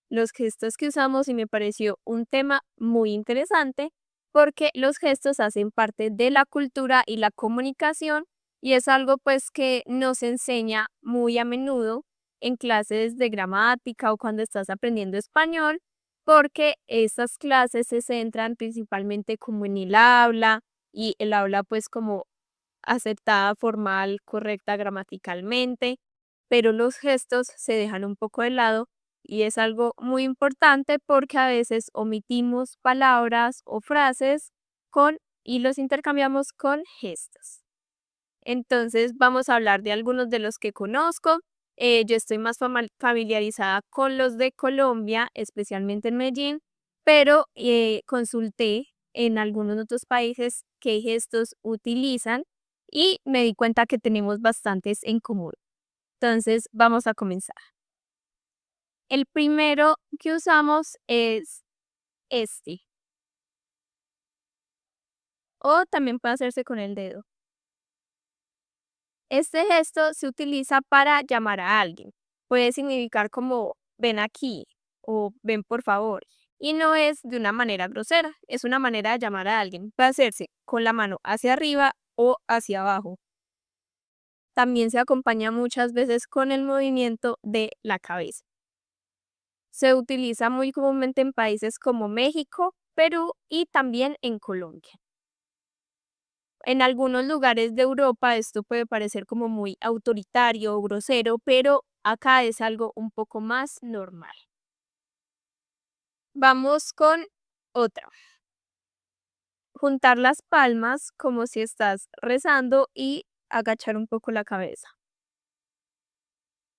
Los gestos que usamos y me pareció un tema muy interesante porque los gestos hacen parte de la cultura y la comunicación y es algo pues que nos enseña muy a menudo en clases de gramática o cuando estás aprendiendo español porque estas clases se centran principalmente como en el habla y el habla pues como aceptada, formal, correcta gramaticalmente, pero los gestos se dejan un poco de lado y es algo muy importante porque a veces omitimos palabras o frases y los intercambiamos con gestos. Entonces vamos a hablar de algunos de los que conozco. Yo estoy más familiarizada con los de Colombia, especialmente en Medellín, pero consulté en algunos otros países qué gestos utilizan y me di cuenta que tenemos bastantes en común. Entonces vamos a comenzar. El primero que usamos es este, o también puede hacerse con el dedo. Este gesto se utiliza para llamar a alguien. Puede significar como ven aquí o ven por favor. Y no es de una manera grosera, es una manera de llamar a alguien. Puede hacerse con la mano hacia arriba o hacia abajo. También se acompaña muchas veces con el movimiento de la cabeza. Se utiliza muy comúnmente en países como México, Perú y también en Colombia. En algunos lugares de Europa esto puede parecer como muy autoritario o grosero, pero acá es algo un poco más normal. Vamos con otra. juntar las palmas como si estás rezando y agachar un poco la cabeza.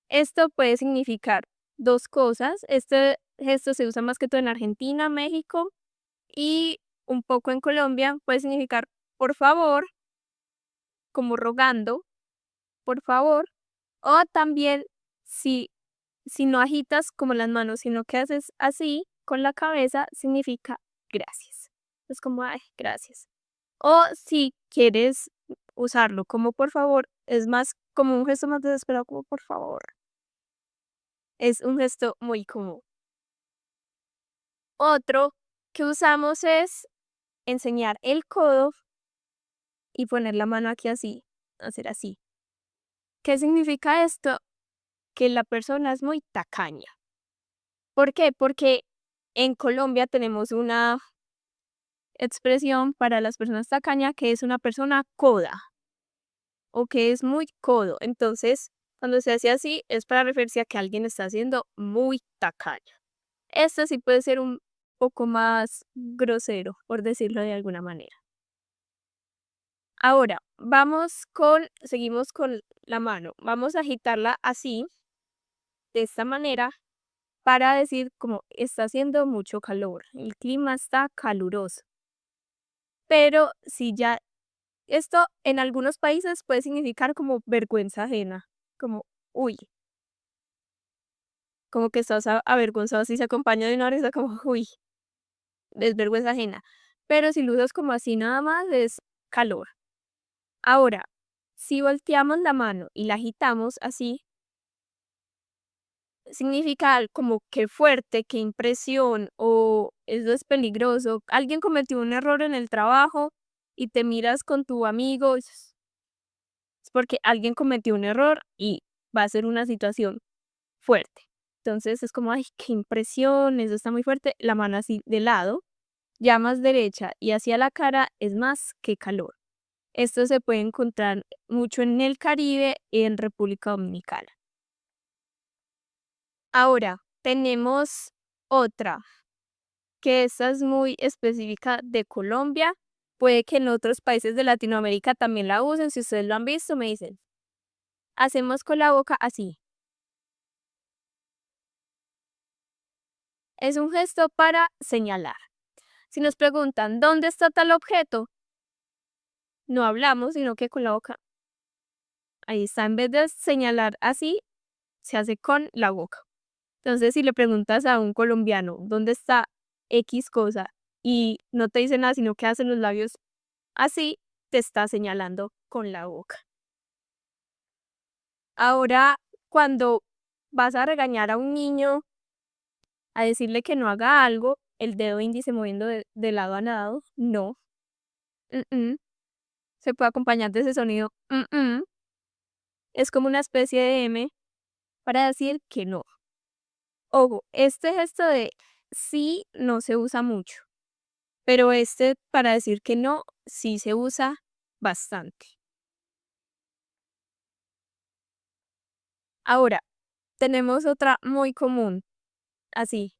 Esto puede significar dos cosas. Este gesto se usa más que todo en Argentina, México y un poco en Colombia. Puede significar por favor, como rogando, por favor. O también si no agitas como las manos, sino que haces así con la cabeza, significa gracias. Es como, ay, gracias. O si quieres usarlo como por favor, es más como un gesto más desesperado, como por favor. Es un gesto muy común. Otro que usamos es enseñar el codo y poner la mano aquí así, hacer así. ¿Qué significa esto? Que la persona es muy tacaña. ¿Por qué? Porque en Colombia tenemos una expresión para las personas tacañas que es una persona coda o que es muy codo. Entonces, cuando se hace así, es para referirse a que alguien está siendo muy tacaño. Esto sí puede ser un poco más grosero, por decirlo de alguna manera. Ahora, seguimos con la mano. Vamos a agitarla así, de esta manera, para decir como está haciendo mucho calor, el clima está caluroso. Pero si ya esto en algunos países puede significar como vergüenza ajena, como, uy, como que estás avergonzado si se acompaña de una risa como, uy, es vergüenza ajena. Pero si lo usas como así nada más es calor. Ahora, si volteamos la mano y la agitamos así, significa como que fuerte, que impresión o eso es peligroso. Alguien cometió un error en el trabajo y te miras con tu amigo, es porque alguien cometió un error y va a ser una situación fuerte. Entonces es como, ay, qué impresión, eso está muy fuerte. La mano así de lado, ya más derecha y hacia la cara es más que calor. Esto se puede encontrar mucho en el Caribe y en República Dominicana. Ahora, tenemos otra, que esta es muy específica de Colombia. Puede que en otros países de Latinoamérica también la usen. Si ustedes lo han visto, me dicen. Hacemos con la boca así. Es un gesto para señalar. Si nos preguntan, ¿dónde está tal objeto? No hablamos, sino que con la boca. Ahí está. En vez de señalar así, se hace con la boca. Entonces, si le preguntas a un colombiano, ¿dónde está X cosa? Y no te dice nada, sino que hace los labios así, te está señalando con la boca. Ahora, cuando vas a regañar a un niño, a decirle que no haga algo, el dedo índice moviendo de lado a lado, no. Mm. Se puede acompañar de ese sonido. Es como una especie de M para decir que no. Ojo, este gesto de sí no se usa mucho, pero este para decir que no sí se usa bastante. Ahora, tenemos otra muy común, así.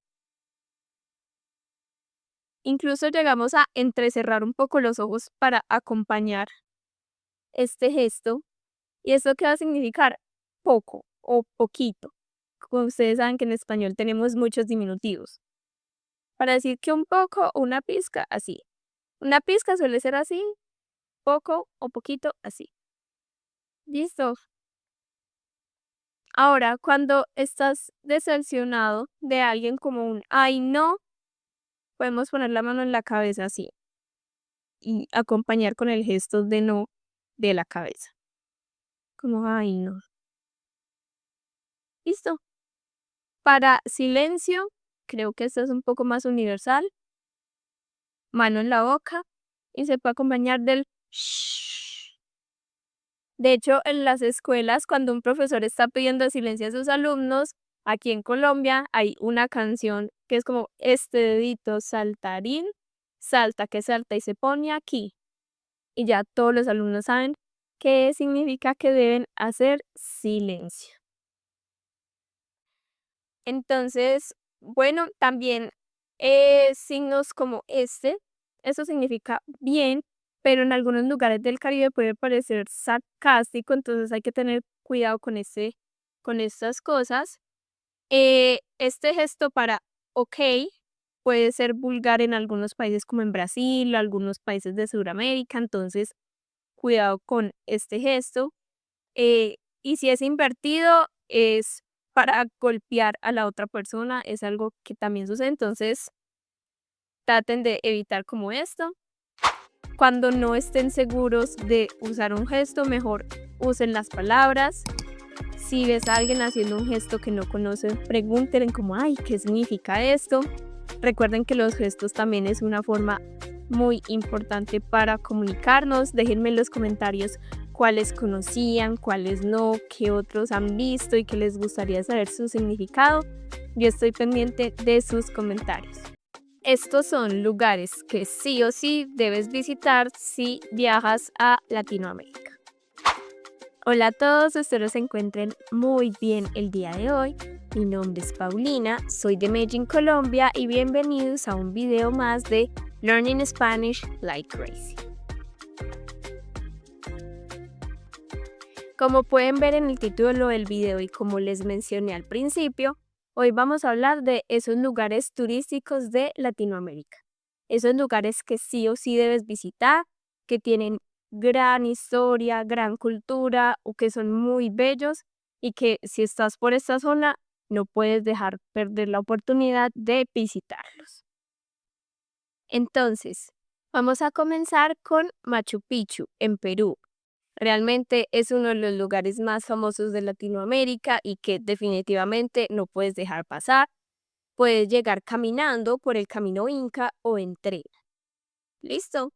Incluso llegamos a entrecerrar un poco los ojos para acompañar este gesto. ¿Y esto qué va a significar? Poco o poquito. Como ustedes saben que en español tenemos muchos diminutivos. Para decir que un poco o una pizca, así. Una pizca suele ser así, poco o poquito, así. Listo. Ahora, cuando estás decepcionado de alguien como un ay no, podemos poner la mano en la cabeza así y acompañar con el gesto de no de la cabeza. Como ay no. Listo. Para silencio, creo que esto es un poco más universal. Mano en la boca y se puede acompañar del shh. De hecho, en las escuelas, cuando un profesor está pidiendo silencio a sus alumnos, aquí en Colombia hay una canción que es como este dedito saltarín, salta que salta y se pone aquí. Y ya todos los alumnos saben qué significa que deben hacer silencio. Entonces, bueno, también signos como este eso significa bien, pero en algunos lugares del Caribe puede parecer sarcástico, entonces hay que tener cuidado con estas cosas. Este gesto para ok puede ser vulgar en algunos países como en Brasil, algunos países de Sudamérica, entonces cuidado con este gesto. Y si es invertido, es para golpear a la otra persona, es algo que también sucede, entonces traten de evitar como esto. Cuando no estén seguros de usar un gesto, mejor usen las palabras. Si ves a alguien haciendo un gesto que no conocen, pregúntenle como, ay, ¿qué significa esto? Recuerden que los gestos también es una forma muy importante para comunicarnos. Déjenme en los comentarios cuáles conocían, cuáles no, qué otros han visto y qué les gustaría saber su significado. Yo estoy pendiente de sus comentarios. Estos son lugares que sí o sí debes visitar si viajas a Latinoamérica. Hola a todos, espero se encuentren muy bien el día de hoy. Mi nombre es Paulina, soy de Medellín, Colombia y bienvenidos a un video más de Learning Spanish Like Crazy. Como pueden ver en el título del video y como les mencioné al principio, hoy vamos a hablar de esos lugares turísticos de Latinoamérica. Esos lugares que sí o sí debes visitar, que tienen gran historia, gran cultura o que son muy bellos y que si estás por esta zona no puedes dejar perder la oportunidad de visitarlos. Entonces, vamos a comenzar con Machu Picchu en Perú. Realmente es uno de los lugares más famosos de Latinoamérica y que definitivamente no puedes dejar pasar. Puedes llegar caminando por el camino Inca o en tren. ¿Listo?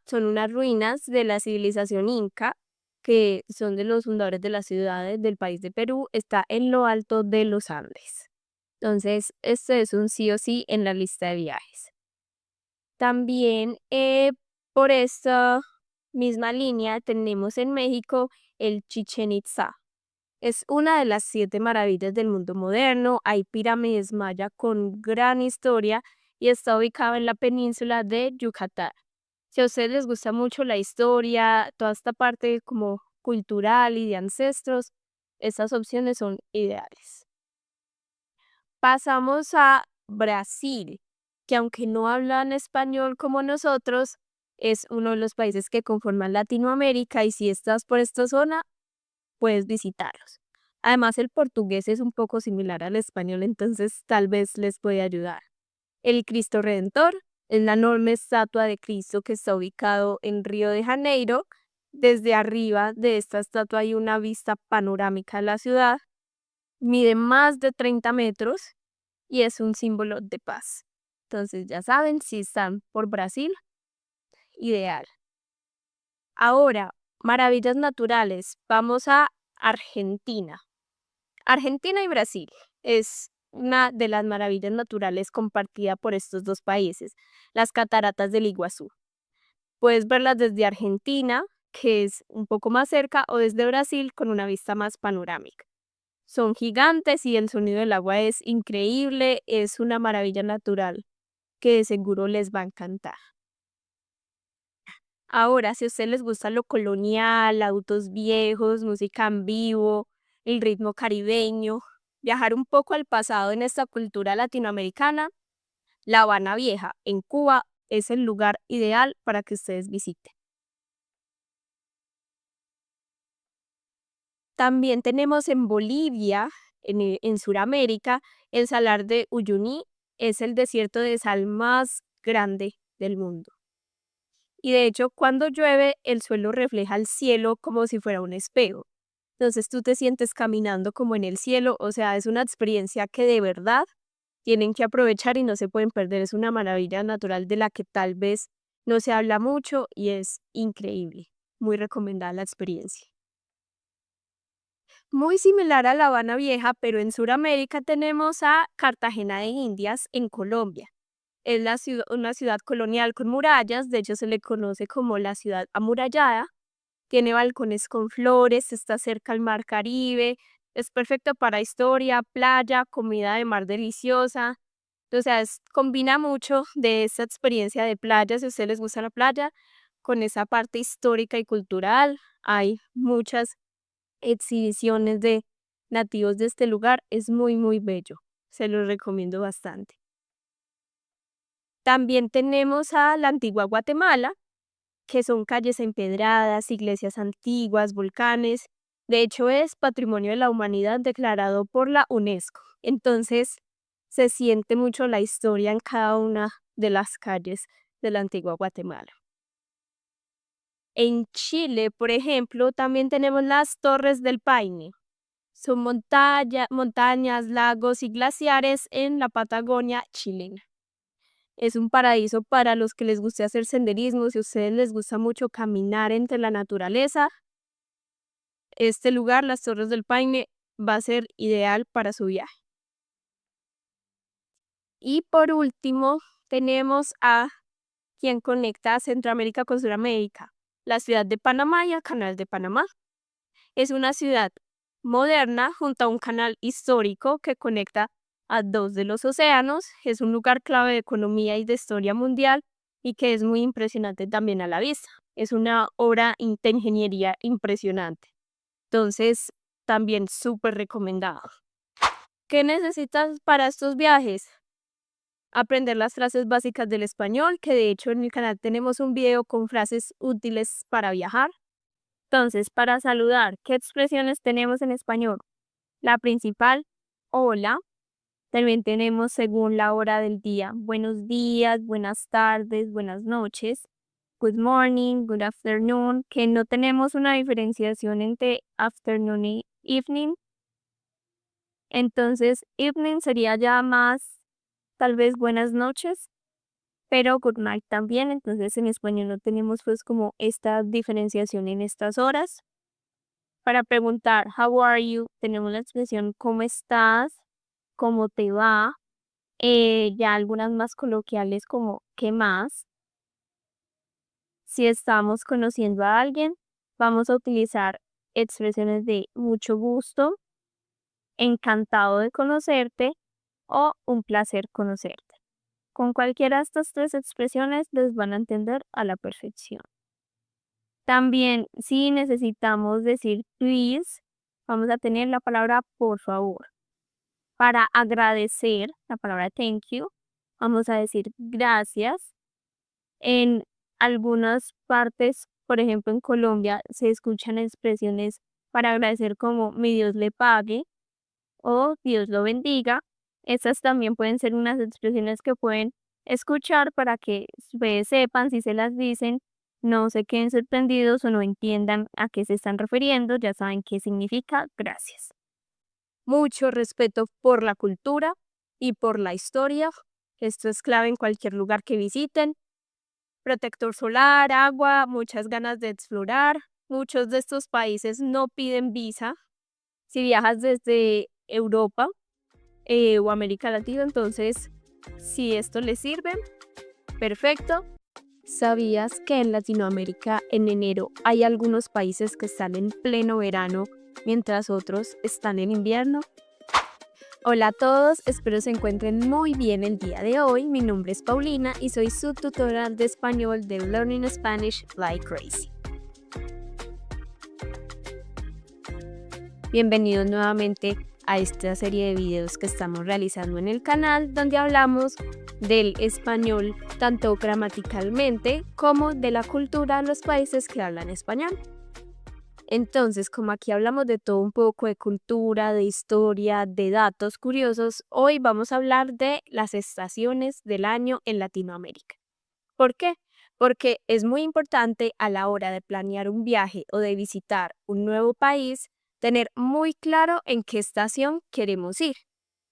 Son unas ruinas de la civilización Inca que son de los fundadores de las ciudades del país de Perú. Está en lo alto de los Andes. Entonces, este es un sí o sí en la lista de viajes. También por esta misma línea tenemos en México el Chichén Itzá. Es una de las 7 maravillas del mundo moderno. Hay pirámides maya con gran historia y está ubicado en la península de Yucatán. Si a ustedes les gusta mucho la historia, toda esta parte como cultural y de ancestros, estas opciones son ideales. Pasamos a Brasil, que aunque no hablan español como nosotros, es uno de los países que conforman Latinoamérica y si estás por esta zona, puedes visitarlos. Además, el portugués es un poco similar al español, entonces tal vez les puede ayudar. El Cristo Redentor es la enorme estatua de Cristo que está ubicado en Río de Janeiro. Desde arriba de esta estatua hay una vista panorámica de la ciudad. Mide más de 30 metros y es un símbolo de paz. Entonces ya saben, si están por Brasil, ideal. Ahora, maravillas naturales. Vamos a Argentina. Argentina y Brasil es una de las maravillas naturales compartida por estos dos países, las cataratas del Iguazú. Puedes verlas desde Argentina, que es un poco más cerca, o desde Brasil con una vista más panorámica. Son gigantes y el sonido del agua es increíble, es una maravilla natural que de seguro les va a encantar. Ahora, si a ustedes les gusta lo colonial, autos viejos, música en vivo, el ritmo caribeño, viajar un poco al pasado en esta cultura latinoamericana, La Habana Vieja en Cuba es el lugar ideal para que ustedes visiten. También tenemos en Bolivia, en Sudamérica, el Salar de Uyuni es el desierto de sal más grande del mundo. Y de hecho, cuando llueve, el suelo refleja el cielo como si fuera un espejo. Entonces tú te sientes caminando como en el cielo, o sea, es una experiencia que de verdad tienen que aprovechar y no se pueden perder. Es una maravilla natural de la que tal vez no se habla mucho y es increíble. Muy recomendada la experiencia. Muy similar a La Habana Vieja, pero en Sudamérica tenemos a Cartagena de Indias en Colombia. Es una ciudad colonial con murallas, de hecho se le conoce como la ciudad amurallada. Tiene balcones con flores, está cerca al mar Caribe, es perfecto para historia, playa, comida de mar deliciosa. O sea, combina mucho de esa experiencia de playa, si a ustedes les gusta la playa, con esa parte histórica y cultural. Hay muchas exhibiciones de nativos de este lugar. Es muy, muy bello. Se los recomiendo bastante. También tenemos a la antigua Guatemala, que son calles empedradas, iglesias antiguas, volcanes. De hecho, es Patrimonio de la Humanidad declarado por la UNESCO. Entonces, se siente mucho la historia en cada una de las calles de la antigua Guatemala. En Chile, por ejemplo, también tenemos las Torres del Paine. Son montañas, lagos y glaciares en la Patagonia chilena. Es un paraíso para los que les guste hacer senderismo, si a ustedes les gusta mucho caminar entre la naturaleza. Este lugar, las Torres del Paine, va a ser ideal para su viaje. Y por último, tenemos a quien conecta a Centroamérica con Sudamérica, la ciudad de Panamá y el Canal de Panamá. Es una ciudad moderna junto a un canal histórico que conecta a dos de los océanos. Es un lugar clave de economía y de historia mundial y que es muy impresionante también a la vista. Es una obra de ingeniería impresionante. Entonces, también súper recomendado. ¿Qué necesitas para estos viajes? Aprender las frases básicas del español, que de hecho en el canal tenemos un video con frases útiles para viajar. Entonces, para saludar, ¿qué expresiones tenemos en español? La principal, hola. También tenemos según la hora del día, buenos días, buenas tardes, buenas noches. Good morning, good afternoon, que no tenemos una diferenciación entre afternoon y evening. Entonces, evening sería ya más, tal vez buenas noches, pero good night también. Entonces, en español no tenemos pues como esta diferenciación en estas horas. Para preguntar, how are you, tenemos la expresión ¿cómo estás? ¿Cómo te va? Ya algunas más coloquiales como ¿qué más? Si estamos conociendo a alguien, vamos a utilizar expresiones de mucho gusto, encantado de conocerte o un placer conocerte. Con cualquiera de estas tres expresiones les van a entender a la perfección. También si necesitamos decir please, vamos a tener la palabra por favor. Para agradecer, la palabra thank you, vamos a decir gracias. En algunas partes, por ejemplo en Colombia, se escuchan expresiones para agradecer como mi Dios le pague o Dios lo bendiga. Estas también pueden ser unas expresiones que pueden escuchar para que ustedes sepan si se las dicen, no se queden sorprendidos o no entiendan a qué se están refiriendo, ya saben qué significa gracias. Mucho respeto por la cultura y por la historia. Esto es clave en cualquier lugar que visiten. Protector solar, agua, muchas ganas de explorar. Muchos de estos países no piden visa. Si viajas desde Europa o América Latina, entonces si esto les sirve, perfecto. ¿Sabías que en Latinoamérica en enero hay algunos países que están en pleno verano mientras otros están en invierno? Hola a todos, espero se encuentren muy bien el día de hoy. Mi nombre es Paulina y soy su tutora de español de Learning Spanish Like Crazy. Bienvenidos nuevamente a esta serie de videos que estamos realizando en el canal, donde hablamos del español tanto gramaticalmente como de la cultura de los países que hablan español. Entonces, como aquí hablamos de todo un poco de cultura, de historia, de datos curiosos, hoy vamos a hablar de las estaciones del año en Latinoamérica. ¿Por qué? Porque es muy importante a la hora de planear un viaje o de visitar un nuevo país, tener muy claro en qué estación queremos ir.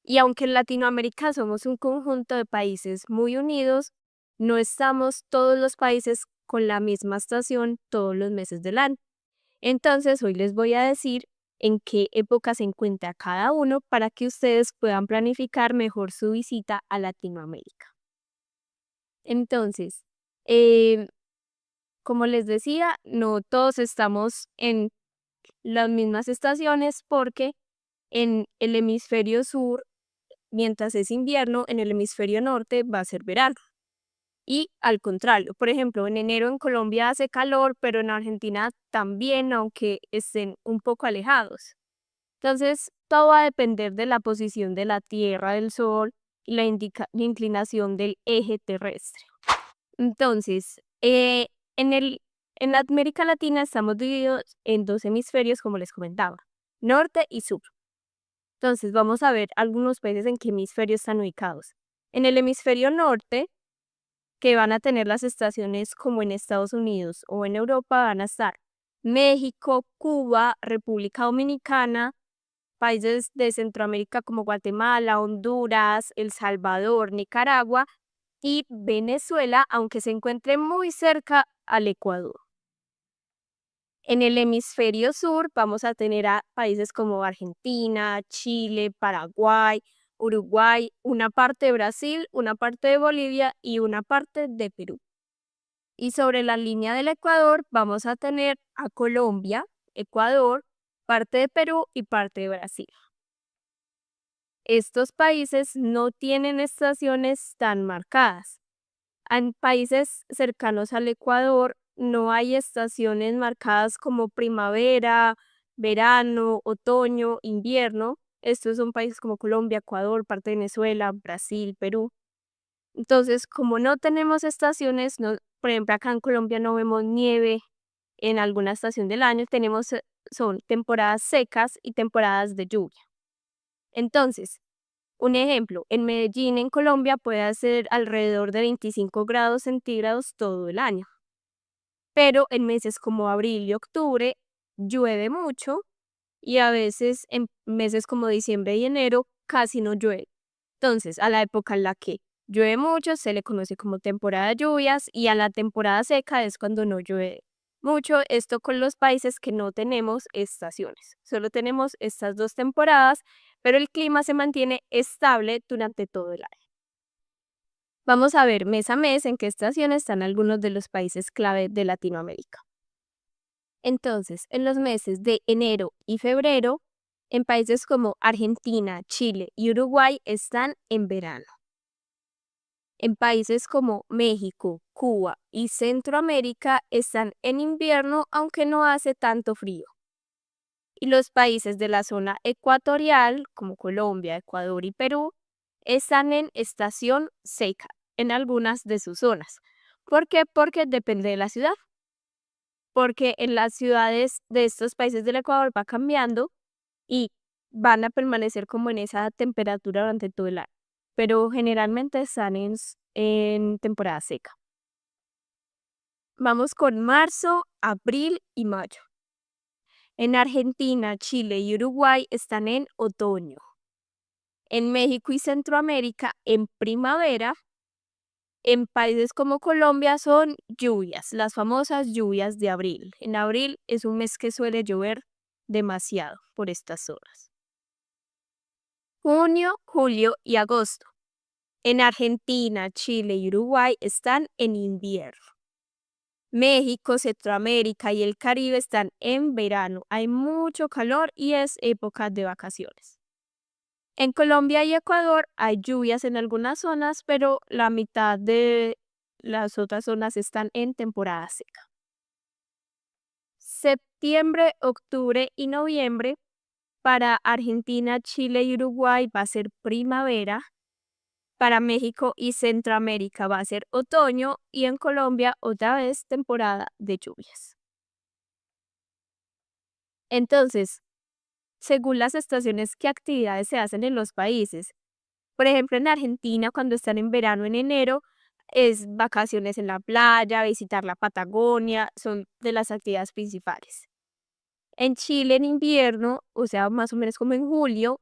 Y aunque en Latinoamérica somos un conjunto de países muy unidos, no estamos todos los países con la misma estación todos los meses del año. Entonces, hoy les voy a decir en qué época se encuentra cada uno para que ustedes puedan planificar mejor su visita a Latinoamérica. Entonces, como les decía, no todos estamos en las mismas estaciones porque en el hemisferio sur mientras es invierno, en el hemisferio norte va a ser verano. Y al contrario, por ejemplo, en enero en Colombia hace calor, pero en Argentina también, aunque estén un poco alejados. Entonces, todo va a depender de la posición de la Tierra, del Sol y la inclinación del eje terrestre. Entonces, en la América Latina estamos divididos en dos hemisferios, como les comentaba, norte y sur. Entonces, vamos a ver algunos países en qué hemisferio están ubicados. En el hemisferio norte, que van a tener las estaciones como en Estados Unidos o en Europa, van a estar México, Cuba, República Dominicana, países de Centroamérica como Guatemala, Honduras, El Salvador, Nicaragua y Venezuela, aunque se encuentre muy cerca al Ecuador. En el hemisferio sur vamos a tener a países como Argentina, Chile, Paraguay, Uruguay, una parte de Brasil, una parte de Bolivia y una parte de Perú. Y sobre la línea del Ecuador vamos a tener a Colombia, Ecuador, parte de Perú y parte de Brasil. Estos países no tienen estaciones tan marcadas. En países cercanos al Ecuador no hay estaciones marcadas como primavera, verano, otoño, invierno. Estos son países como Colombia, Ecuador, parte de Venezuela, Brasil, Perú. Entonces, como no tenemos estaciones, por ejemplo, acá en Colombia no vemos nieve en alguna estación del año, son temporadas secas y temporadas de lluvia. Entonces, un ejemplo, en Medellín, en Colombia, puede hacer alrededor de 25 grados centígrados todo el año. Pero en meses como abril y octubre llueve mucho y a veces en meses como diciembre y enero casi no llueve. Entonces, a la época en la que llueve mucho se le conoce como temporada de lluvias y a la temporada seca es cuando no llueve mucho. Esto con los países que no tenemos estaciones. Solo tenemos estas dos temporadas, pero el clima se mantiene estable durante todo el año. Vamos a ver mes a mes en qué estación están algunos de los países clave de Latinoamérica. Entonces, en los meses de enero y febrero, en países como Argentina, Chile y Uruguay están en verano. En países como México, Cuba y Centroamérica están en invierno, aunque no hace tanto frío. Y los países de la zona ecuatorial, como Colombia, Ecuador y Perú, están en estación seca en algunas de sus zonas. ¿Por qué? Porque depende de la ciudad. Porque en las ciudades de estos países del Ecuador va cambiando y van a permanecer como en esa temperatura durante todo el año. Pero generalmente están en temporada seca. Vamos con marzo, abril y mayo. En Argentina, Chile y Uruguay están en otoño. En México y Centroamérica en primavera. En países como Colombia son lluvias, las famosas lluvias de abril. En abril es un mes que suele llover demasiado por estas horas. Junio, julio y agosto. En Argentina, Chile y Uruguay están en invierno. México, Centroamérica y el Caribe están en verano. Hay mucho calor y es época de vacaciones. En Colombia y Ecuador hay lluvias en algunas zonas, pero la mitad de las otras zonas están en temporada seca. Septiembre, octubre y noviembre para Argentina, Chile y Uruguay va a ser primavera. Para México y Centroamérica va a ser otoño y en Colombia otra vez temporada de lluvias. Entonces, según las estaciones, ¿qué actividades se hacen en los países? Por ejemplo, en Argentina, cuando están en verano en enero, es vacaciones en la playa, visitar la Patagonia, son de las actividades principales. En Chile, en invierno, o sea, más o menos como en julio,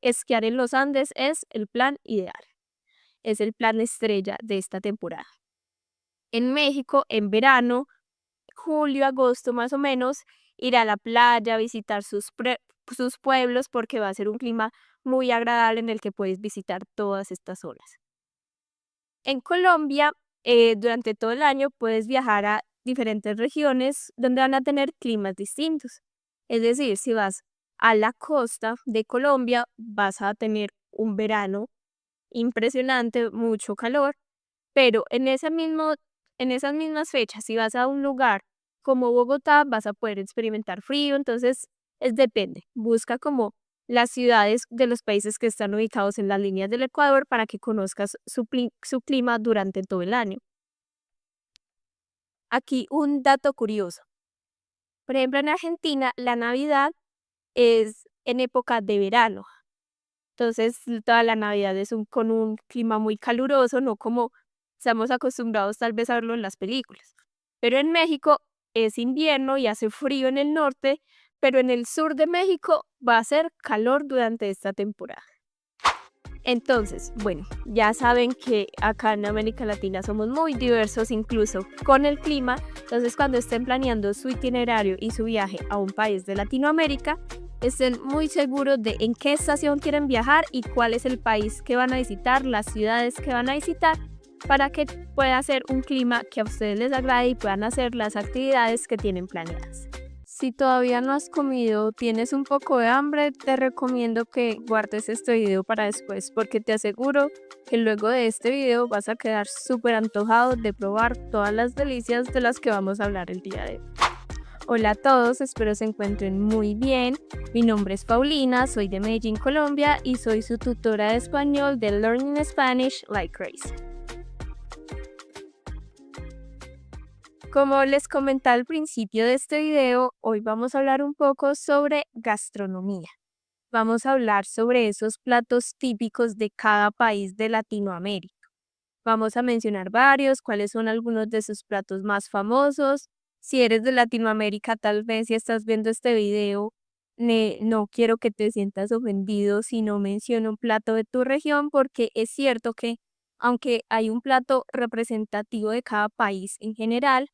esquiar en los Andes es el plan ideal. Es el plan estrella de esta temporada. En México, en verano, julio, agosto más o menos, ir a la playa, visitar sus pueblos porque va a ser un clima muy agradable en el que puedes visitar todas estas zonas. En Colombia, durante todo el año puedes viajar a diferentes regiones donde van a tener climas distintos. Es decir, si vas a la costa de Colombia, vas a tener un verano impresionante, mucho calor, pero en esas mismas fechas, si vas a un lugar como Bogotá, vas a poder experimentar frío, entonces depende, busca como las ciudades de los países que están ubicados en las líneas del Ecuador para que conozcas su clima durante todo el año. Aquí un dato curioso. Por ejemplo, en Argentina, la Navidad es en época de verano. Entonces, toda la Navidad es con un clima muy caluroso, no como estamos acostumbrados tal vez a verlo en las películas. Pero en México es invierno y hace frío en el norte, pero en el sur de México va a ser calor durante esta temporada. Entonces, bueno, ya saben que acá en América Latina somos muy diversos incluso con el clima, entonces cuando estén planeando su itinerario y su viaje a un país de Latinoamérica, estén muy seguros de en qué estación quieren viajar y cuál es el país que van a visitar, las ciudades que van a visitar, para que pueda ser un clima que a ustedes les agrade y puedan hacer las actividades que tienen planeadas. Si todavía no has comido, tienes un poco de hambre, te recomiendo que guardes este video para después, porque te aseguro que luego de este video vas a quedar súper antojado de probar todas las delicias de las que vamos a hablar el día de hoy. Hola a todos, espero se encuentren muy bien. Mi nombre es Paulina, soy de Medellín, Colombia y soy su tutora de español de Learning Spanish Like Crazy. Como les comenté al principio de este video, hoy vamos a hablar un poco sobre gastronomía. Vamos a hablar sobre esos platos típicos de cada país de Latinoamérica. Vamos a mencionar varios, cuáles son algunos de sus platos más famosos. Si eres de Latinoamérica, tal vez si estás viendo este video, no quiero que te sientas ofendido si no menciono un plato de tu región, porque es cierto que aunque hay un plato representativo de cada país en general,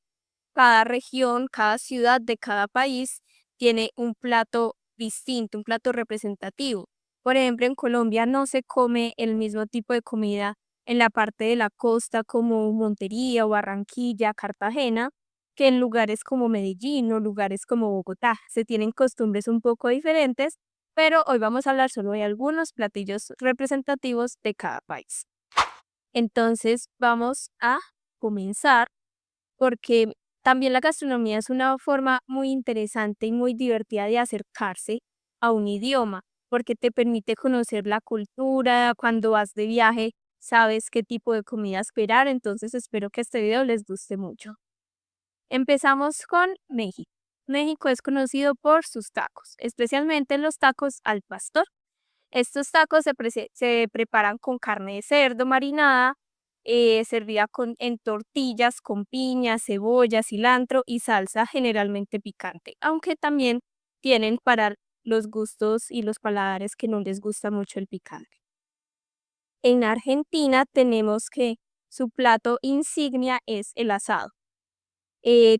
cada región, cada ciudad de cada país tiene un plato distinto, un plato representativo. Por ejemplo, en Colombia no se come el mismo tipo de comida en la parte de la costa como Montería o Barranquilla, Cartagena, que en lugares como Medellín o lugares como Bogotá. Se tienen costumbres un poco diferentes, pero hoy vamos a hablar solo de algunos platillos representativos de cada país. Entonces vamos a comenzar porque también la gastronomía es una forma muy interesante y muy divertida de acercarse a un idioma, porque te permite conocer la cultura, cuando vas de viaje sabes qué tipo de comida esperar, entonces espero que este video les guste mucho. Empezamos con México. México es conocido por sus tacos, especialmente los tacos al pastor. Estos tacos se preparan con carne de cerdo marinada, servida en tortillas con piña, cebolla, cilantro y salsa generalmente picante, aunque también tienen para los gustos y los paladares que no les gusta mucho el picante. En Argentina tenemos que su plato insignia es el asado.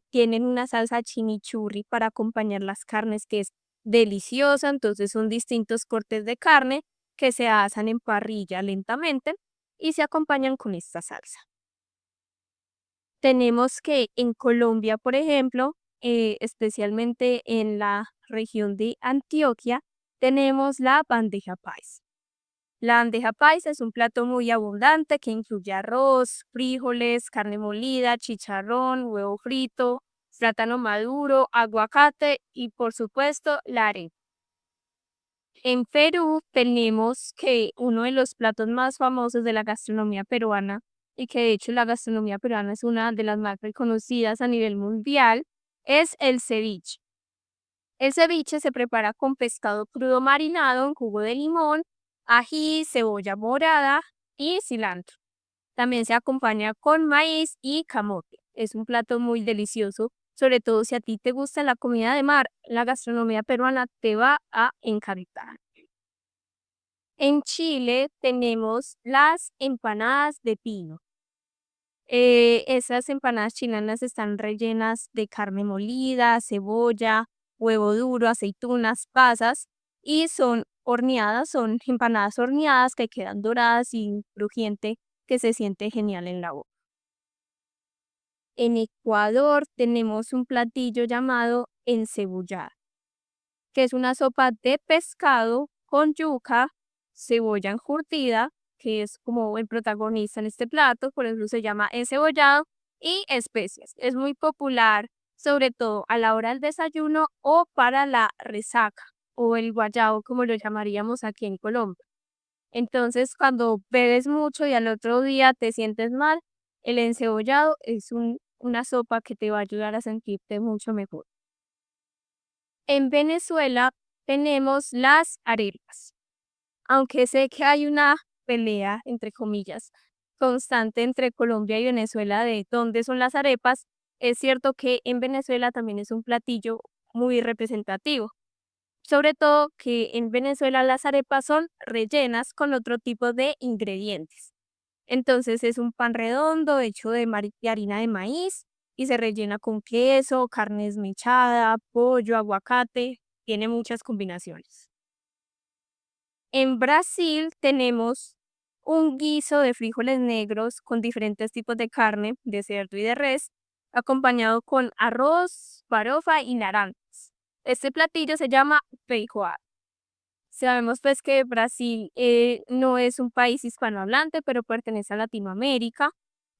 Tienen una salsa chimichurri para acompañar las carnes que es deliciosa, entonces son distintos cortes de carne que se asan en parrilla lentamente y se acompañan con esta salsa. Tenemos que en Colombia, por ejemplo, especialmente en la región de Antioquia, tenemos la bandeja paisa. La bandeja paisa es un plato muy abundante que incluye arroz, frijoles, carne molida, chicharrón, huevo frito, plátano maduro, aguacate y por supuesto la arepa. En Perú tenemos que uno de los platos más famosos de la gastronomía peruana, y que de hecho la gastronomía peruana es una de las más reconocidas a nivel mundial, es el ceviche. El ceviche se prepara con pescado crudo marinado en jugo de limón, ají, cebolla morada y cilantro. También se acompaña con maíz y camote. Es un plato muy delicioso, sobre todo si a ti te gusta la comida de mar, la gastronomía peruana te va a encantar. En Chile tenemos las empanadas de pino. Esas empanadas chilenas están rellenas de carne molida, cebolla, huevo duro, aceitunas, pasas y son horneadas, son empanadas horneadas que quedan doradas y crujiente que se siente genial en la boca. En Ecuador tenemos un platillo llamado encebollada, que es una sopa de pescado con yuca cebolla encurtida, que es como el protagonista en este plato, por eso se llama encebollado, y especias. Es muy popular, sobre todo a la hora del desayuno o para la resaca o el guayabo, como lo llamaríamos aquí en Colombia. Entonces, cuando bebes mucho y al otro día te sientes mal, el encebollado es una sopa que te va a ayudar a sentirte mucho mejor. En Venezuela tenemos las arepas. Aunque sé que hay una pelea, entre comillas, constante entre Colombia y Venezuela de dónde son las arepas, es cierto que en Venezuela también es un platillo muy representativo. Sobre todo que en Venezuela las arepas son rellenas con otro tipo de ingredientes. Entonces es un pan redondo hecho de harina de maíz y se rellena con queso, carne desmechada, pollo, aguacate, tiene muchas combinaciones. En Brasil tenemos un guiso de frijoles negros con diferentes tipos de carne, de cerdo y de res, acompañado con arroz, farofa y naranjas. Este platillo se llama feijoada. Sabemos pues que Brasil no es un país hispanohablante, pero pertenece a Latinoamérica.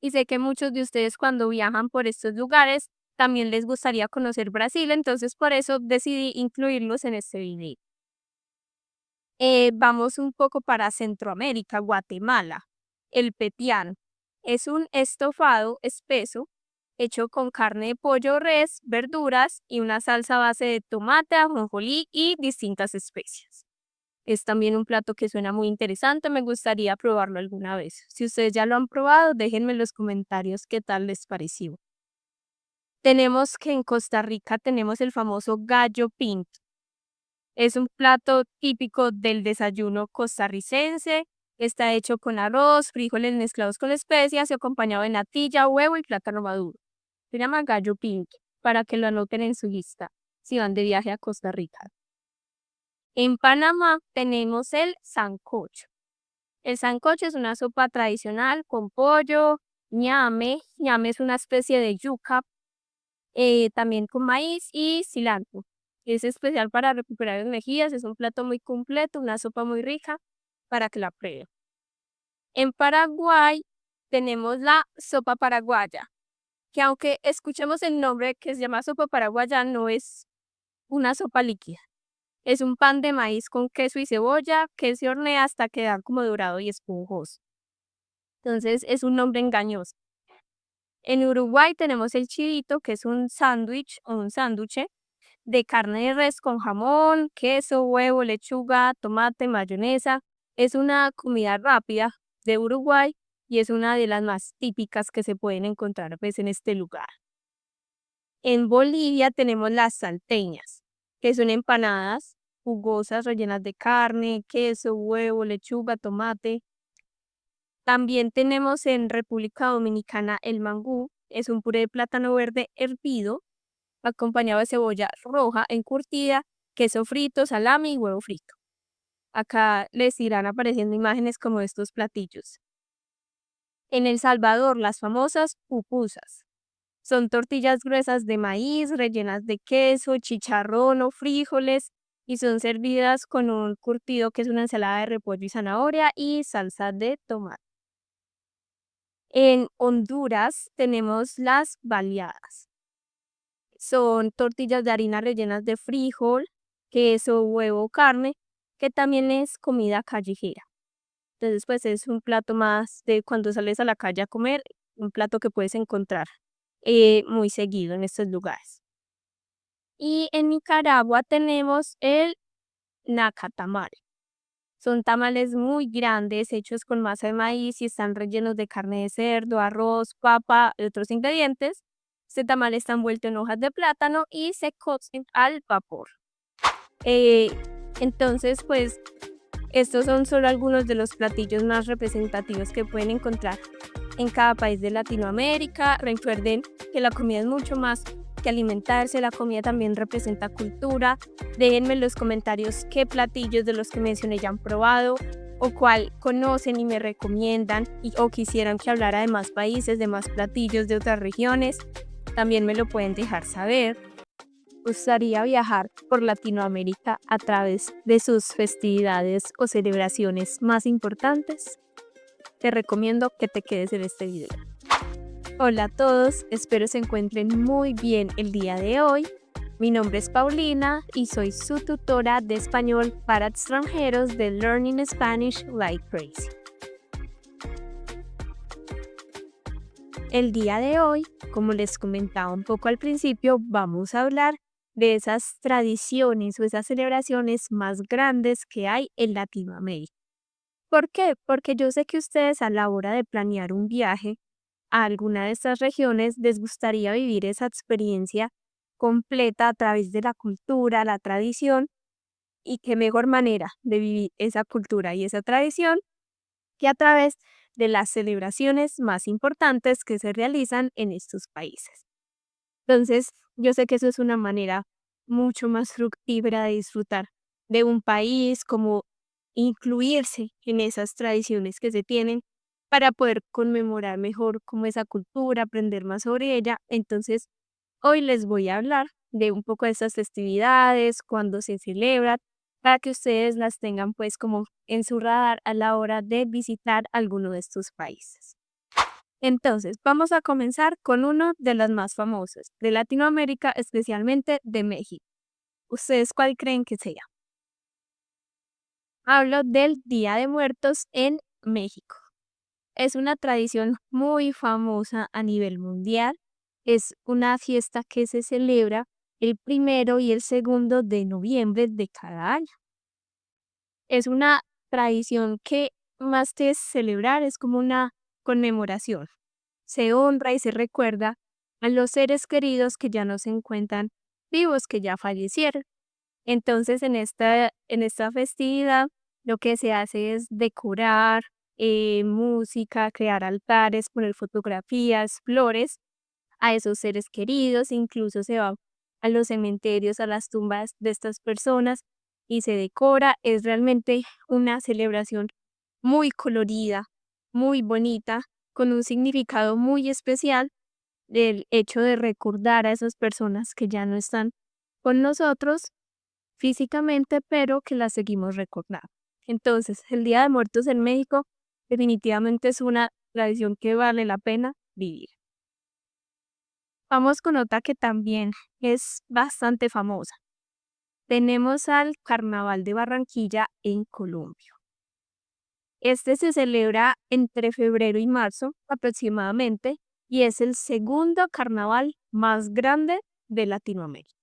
Y sé que muchos de ustedes cuando viajan por estos lugares también les gustaría conocer Brasil, entonces por eso decidí incluirlos en este video. Vamos un poco para Centroamérica, Guatemala. El pepián es un estofado espeso hecho con carne de pollo o res, verduras y una salsa a base de tomate, ajonjolí y distintas especias. Es también un plato que suena muy interesante, me gustaría probarlo alguna vez. Si ustedes ya lo han probado, déjenme en los comentarios qué tal les pareció. Tenemos que en Costa Rica tenemos el famoso gallo pinto. Es un plato típico del desayuno costarricense. Está hecho con arroz, frijoles mezclados con especias y acompañado de natilla, huevo y plátano maduro. Se llama gallo pinto, para que lo anoten en su lista si van de viaje a Costa Rica. En Panamá tenemos el sancocho. El sancocho es una sopa tradicional con pollo, ñame. Ñame es una especie de yuca, también con maíz y cilantro. Es especial para recuperar las mejillas, es un plato muy completo, una sopa muy rica para que la prueben. En Paraguay tenemos la sopa paraguaya, que aunque escuchemos el nombre que se llama sopa paraguaya, no es una sopa líquida. Es un pan de maíz con queso y cebolla que se hornea hasta quedar como dorado y esponjoso. Entonces es un nombre engañoso. En Uruguay tenemos el chivito, que es un sándwich o un sándwich de carne de res con jamón, queso, huevo, lechuga, tomate, mayonesa. Es una comida rápida de Uruguay y es una de las más típicas que se pueden encontrar pues, en este lugar. En Bolivia tenemos las salteñas, que son empanadas jugosas rellenas de carne, queso, huevo, lechuga, tomate. También tenemos en República Dominicana el mangú, es un puré de plátano verde hervido, acompañado de cebolla roja encurtida, queso frito, salami y huevo frito. Acá les irán apareciendo imágenes como estos platillos. En El Salvador, las famosas pupusas. Son tortillas gruesas de maíz, rellenas de queso, chicharrón o frijoles, y son servidas con un curtido que es una ensalada de repollo y zanahoria y salsa de tomate. En Honduras tenemos las baleadas. Son tortillas de harina rellenas de frijol, queso, huevo, carne, que también es comida callejera. Entonces, pues es un plato más de cuando sales a la calle a comer, un plato que puedes encontrar muy seguido en estos lugares. Y en Nicaragua tenemos el nacatamal. Son tamales muy grandes hechos con masa de maíz y están rellenos de carne de cerdo, arroz, papa y otros ingredientes. Este tamal está envuelto en hojas de plátano y se cocen al vapor. Entonces, pues, estos son solo algunos de los platillos más representativos que pueden encontrar en cada país de Latinoamérica. Recuerden que la comida es mucho más que alimentarse, la comida también representa cultura. Déjenme en los comentarios qué platillos de los que mencioné ya han probado o cuál conocen y me recomiendan o quisieran que hablara de más países, de más platillos de otras regiones. También me lo pueden dejar saber. gustaría viajar por Latinoamérica a través de sus festividades o celebraciones más importantes? Te recomiendo que te quedes en este video. Hola a todos, espero se encuentren muy bien el día de hoy. Mi nombre es Paulina y soy su tutora de español para extranjeros de Learning Spanish Like Crazy. El día de hoy, como les comentaba un poco al principio, vamos a hablar de esas tradiciones o esas celebraciones más grandes que hay en Latinoamérica. ¿Por qué? Porque yo sé que ustedes a la hora de planear un viaje a alguna de estas regiones les gustaría vivir esa experiencia completa a través de la cultura, la tradición, y qué mejor manera de vivir esa cultura y esa tradición que a través de las celebraciones más importantes que se realizan en estos países. Entonces, yo sé que eso es una manera mucho más fructífera de disfrutar de un país, como incluirse en esas tradiciones que se tienen para poder conmemorar mejor como esa cultura, aprender más sobre ella. Entonces, hoy les voy a hablar de un poco de esas festividades, cuándo se celebran, para que ustedes las tengan pues como en su radar a la hora de visitar alguno de estos países. Entonces, vamos a comenzar con uno de los más famosos de Latinoamérica, especialmente de México. ¿Ustedes cuál creen que sea? Hablo del Día de Muertos en México. Es una tradición muy famosa a nivel mundial. Es una fiesta que se celebra el 1 y el 2 de noviembre de cada año. Es una tradición que más que celebrar es como una conmemoración. Se honra y se recuerda a los seres queridos que ya no se encuentran vivos, que ya fallecieron. Entonces, en esta festividad, lo que se hace es decorar, música, crear altares, poner fotografías, flores a esos seres queridos, incluso se va a los cementerios, a las tumbas de estas personas y se decora. Es realmente una celebración muy colorida, muy bonita, con un significado muy especial del hecho de recordar a esas personas que ya no están con nosotros físicamente, pero que las seguimos recordando. Entonces, el Día de Muertos en México definitivamente es una tradición que vale la pena vivir. Vamos con otra que también es bastante famosa. Tenemos al Carnaval de Barranquilla en Colombia. Este se celebra entre febrero y marzo aproximadamente y es el segundo carnaval más grande de Latinoamérica.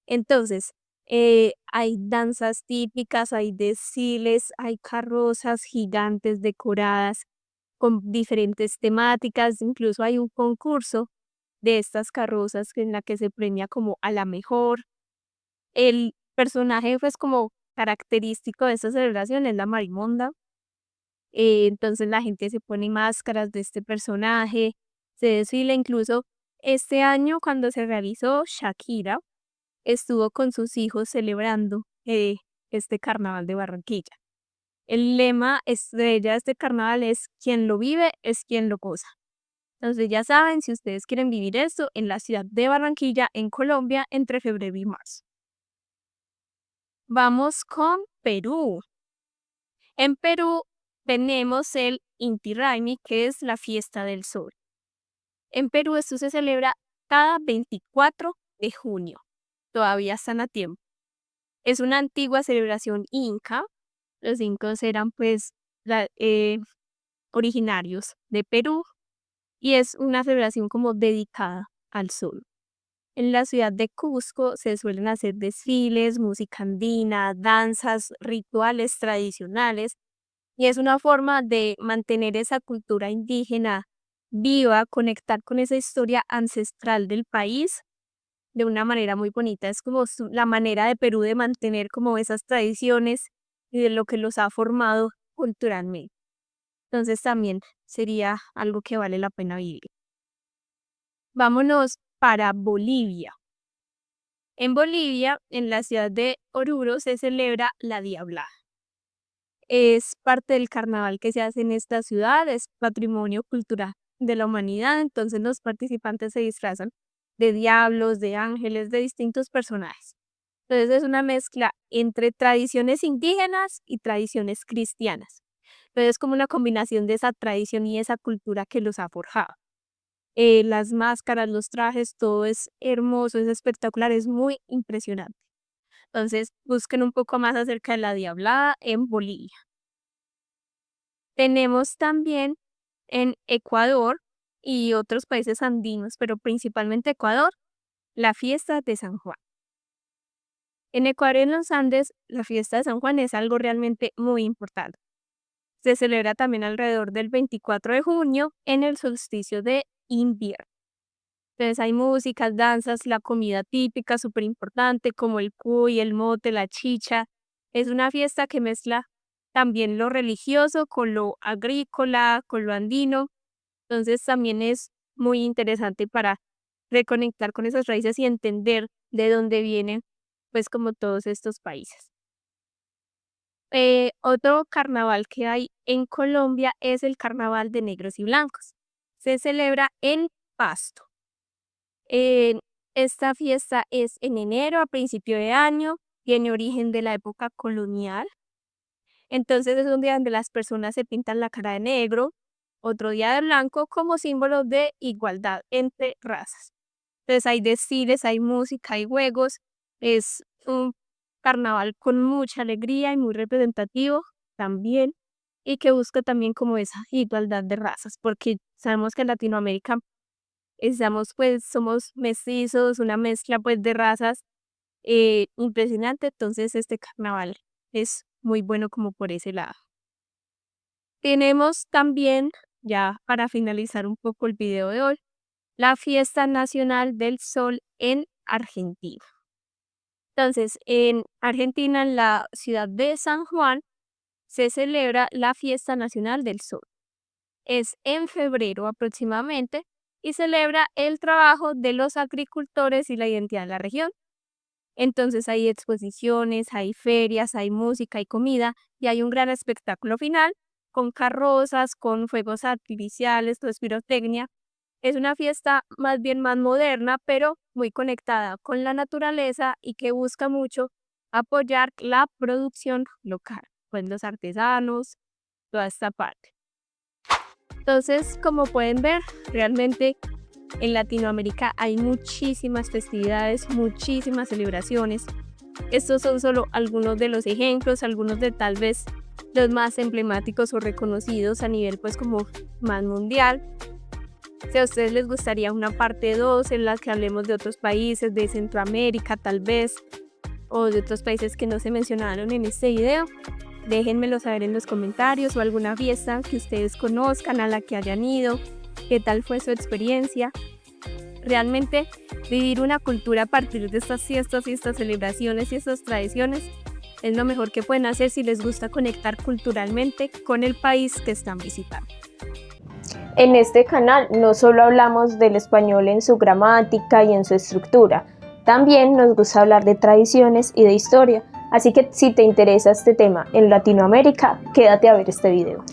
Entonces, hay danzas típicas, hay desfiles, hay carrozas gigantes decoradas con diferentes temáticas, incluso hay un concurso de estas carrozas en la que se premia como a la mejor. El personaje pues como característico de esta celebración es la marimonda. Entonces la gente se pone máscaras de este personaje, se desfila. Incluso este año cuando se realizó, Shakira estuvo con sus hijos celebrando este carnaval de Barranquilla. El lema estrella de este carnaval es: quien lo vive es quien lo goza. Entonces ya saben, si ustedes quieren vivir esto en la ciudad de Barranquilla, en Colombia, entre febrero y marzo. Vamos con Perú. En Perú tenemos el Inti Raymi, que es la fiesta del sol. En Perú esto se celebra cada 24 de junio. Todavía están a tiempo. Es una antigua celebración inca. Los incas eran pues originarios de Perú y es una celebración como dedicada al sol. En la ciudad de Cusco se suelen hacer desfiles, música andina, danzas, rituales tradicionales y es una forma de mantener esa cultura indígena viva, conectar con esa historia ancestral del país de una manera muy bonita. Es como la manera de Perú de mantener como esas tradiciones y de lo que los ha formado culturalmente. Entonces también sería algo que vale la pena vivir. Vámonos para Bolivia. En Bolivia, en la ciudad de Oruro, se celebra la Diablada. Es parte del carnaval que se hace en esta ciudad, es patrimonio cultural de la humanidad. Entonces los participantes se disfrazan de diablos, de ángeles, de distintos personajes. Entonces es una mezcla entre tradiciones indígenas y tradiciones cristianas. Entonces es como una combinación de esa tradición y esa cultura que los ha forjado. Las máscaras, los trajes, todo es hermoso, es espectacular, es muy impresionante. Entonces busquen un poco más acerca de la Diablada en Bolivia. Tenemos también en Ecuador y otros países andinos, pero principalmente Ecuador, la fiesta de San Juan. En Ecuador y en los Andes, la fiesta de San Juan es algo realmente muy importante. Se celebra también alrededor del 24 de junio en el solsticio de invierno. Entonces hay músicas, danzas, la comida típica súper importante como el cuy, el mote, la chicha. Es una fiesta que mezcla también lo religioso con lo agrícola, con lo andino. Entonces también es muy interesante para reconectar con esas raíces y entender de dónde vienen, pues como todos estos países. Otro carnaval que hay en Colombia es el Carnaval de Negros y Blancos. Se celebra en Pasto. Eh, Esta fiesta es en enero, a principio de año, tiene origen de la época colonial. Entonces es un día donde las personas se pintan la cara de negro, otro día de blanco, como símbolo de igualdad entre razas. Entonces hay desfiles, hay música, hay juegos. Es un carnaval con mucha alegría y muy representativo también, y que busca también como esa igualdad de razas, porque sabemos que en Latinoamérica pues somos mestizos, una mezcla pues de razas impresionante. Entonces este carnaval es muy bueno como por ese lado. Tenemos también, ya para finalizar un poco el video de hoy, la Fiesta Nacional del Sol en Argentina. Entonces, en Argentina, en la ciudad de San Juan, se celebra la Fiesta Nacional del Sol. Es en febrero aproximadamente y celebra el trabajo de los agricultores y la identidad de la región. Entonces hay exposiciones, hay ferias, hay música, hay comida y hay un gran espectáculo final con carrozas, con fuegos artificiales, todo es pirotecnia. Es una fiesta más bien más moderna, pero muy conectada con la naturaleza y que busca mucho apoyar la producción local, pues los artesanos, toda esta parte. Entonces, como pueden ver, realmente en Latinoamérica hay muchísimas festividades, muchísimas celebraciones. Estos son solo algunos de los ejemplos, algunos de tal vez los más emblemáticos o reconocidos a nivel pues como más mundial. Si a ustedes les gustaría una parte 2 en la que hablemos de otros países, de Centroamérica tal vez, o de otros países que no se mencionaron en este video, déjenmelo saber en los comentarios, o alguna fiesta que ustedes conozcan a la que hayan ido, qué tal fue su experiencia. Realmente vivir una cultura a partir de estas fiestas y estas celebraciones y estas tradiciones es lo mejor que pueden hacer si les gusta conectar culturalmente con el país que están visitando. En este canal no solo hablamos del español en su gramática y en su estructura, también nos gusta hablar de tradiciones y de historia, así que si te interesa este tema en Latinoamérica, quédate a ver este video.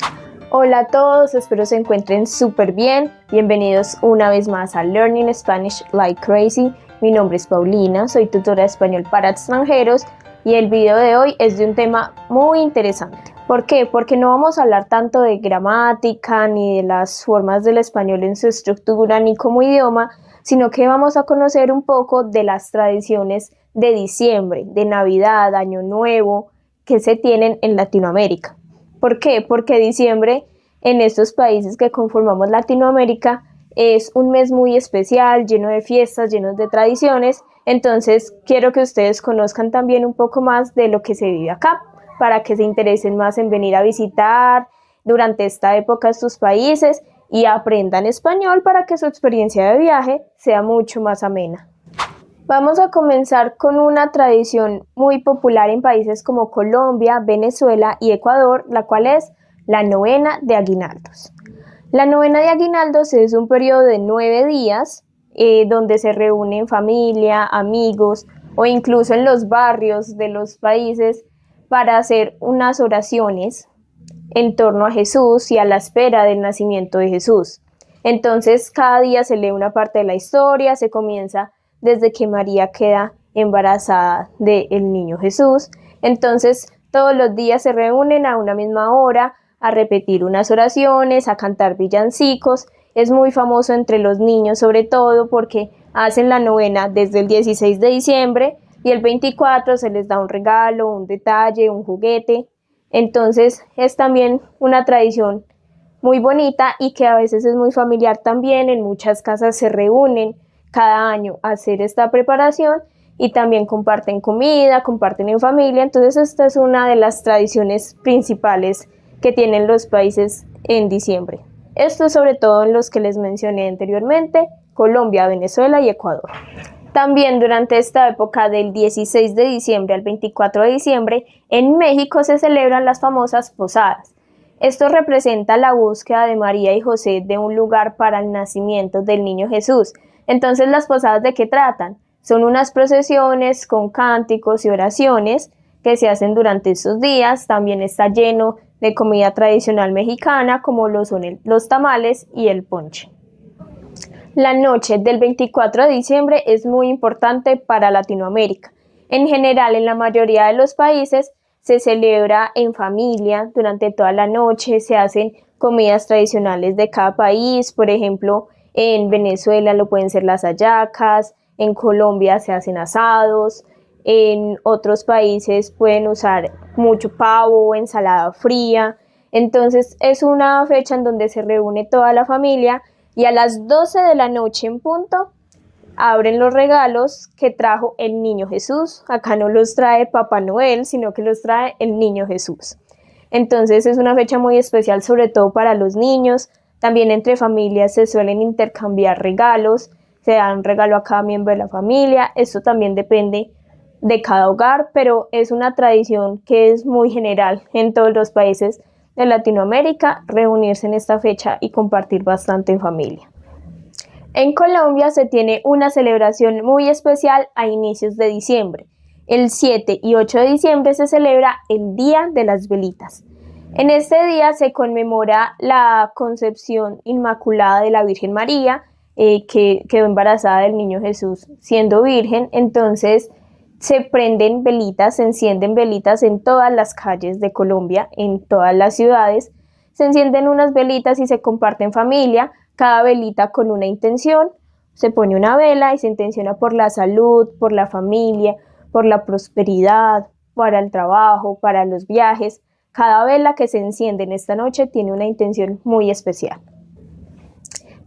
Hola a todos, espero se encuentren súper bien, bienvenidos una vez más a Learning Spanish Like Crazy. Mi nombre es Paulina, soy tutora de español para extranjeros y el video de hoy es de un tema muy interesante. ¿Por qué? Porque no vamos a hablar tanto de gramática ni de las formas del español en su estructura ni como idioma, sino que vamos a conocer un poco de las tradiciones de diciembre, de Navidad, Año Nuevo, que se tienen en Latinoamérica. ¿Por qué? Porque diciembre en estos países que conformamos Latinoamérica es un mes muy especial, lleno de fiestas, lleno de tradiciones. Entonces quiero que ustedes conozcan también un poco más de lo que se vive acá, para que se interesen más en venir a visitar durante esta época estos países y aprendan español para que su experiencia de viaje sea mucho más amena. Vamos a comenzar con una tradición muy popular en países como Colombia, Venezuela y Ecuador, la cual es la novena de aguinaldos. La novena de aguinaldos es un periodo de 9 días donde se reúnen familia, amigos o incluso en los barrios de los países para hacer unas oraciones en torno a Jesús y a la espera del nacimiento de Jesús. Entonces cada día se lee una parte de la historia, se comienza desde que María queda embarazada del niño Jesús. Entonces todos los días se reúnen a una misma hora a repetir unas oraciones, a cantar villancicos. Es muy famoso entre los niños, sobre todo porque hacen la novena desde el 16 de diciembre y el 24 se les da un regalo, un detalle, un juguete. Entonces es también una tradición muy bonita y que a veces es muy familiar también. En muchas casas se reúnen cada año a hacer esta preparación y también comparten comida, comparten en familia. Entonces esta es una de las tradiciones principales que tienen los países en diciembre. Esto es sobre todo en los que les mencioné anteriormente: Colombia, Venezuela y Ecuador. También durante esta época del 16 de diciembre al 24 de diciembre, en México se celebran las famosas posadas. Esto representa la búsqueda de María y José de un lugar para el nacimiento del niño Jesús. Entonces, ¿las posadas de qué tratan? Son unas procesiones con cánticos y oraciones que se hacen durante estos días. También está lleno de comida tradicional mexicana, como lo son los tamales y el ponche. La noche del 24 de diciembre es muy importante para Latinoamérica. En general, en la mayoría de los países se celebra en familia durante toda la noche, se hacen comidas tradicionales de cada país. Por ejemplo, en Venezuela lo pueden ser las hallacas, en Colombia se hacen asados, en otros países pueden usar mucho pavo o ensalada fría. Entonces es una fecha en donde se reúne toda la familia y a las 12 de la noche en punto abren los regalos que trajo el niño Jesús. Acá no los trae Papá Noel, sino que los trae el niño Jesús. Entonces es una fecha muy especial, sobre todo para los niños. También entre familias se suelen intercambiar regalos, se da un regalo a cada miembro de la familia. Esto también depende de cada hogar, pero es una tradición que es muy general en todos los países de Latinoamérica, reunirse en esta fecha y compartir bastante en familia. En Colombia se tiene una celebración muy especial a inicios de diciembre. El 7 y 8 de diciembre se celebra el Día de las Velitas. En este día se conmemora la concepción inmaculada de la Virgen María, que quedó embarazada del niño Jesús siendo virgen. Entonces se prenden velitas, se encienden velitas en todas las calles de Colombia, en todas las ciudades. Se encienden unas velitas y se comparte en familia, cada velita con una intención. Se pone una vela y se intenciona por la salud, por la familia, por la prosperidad, para el trabajo, para los viajes. Cada vela que se enciende en esta noche tiene una intención muy especial.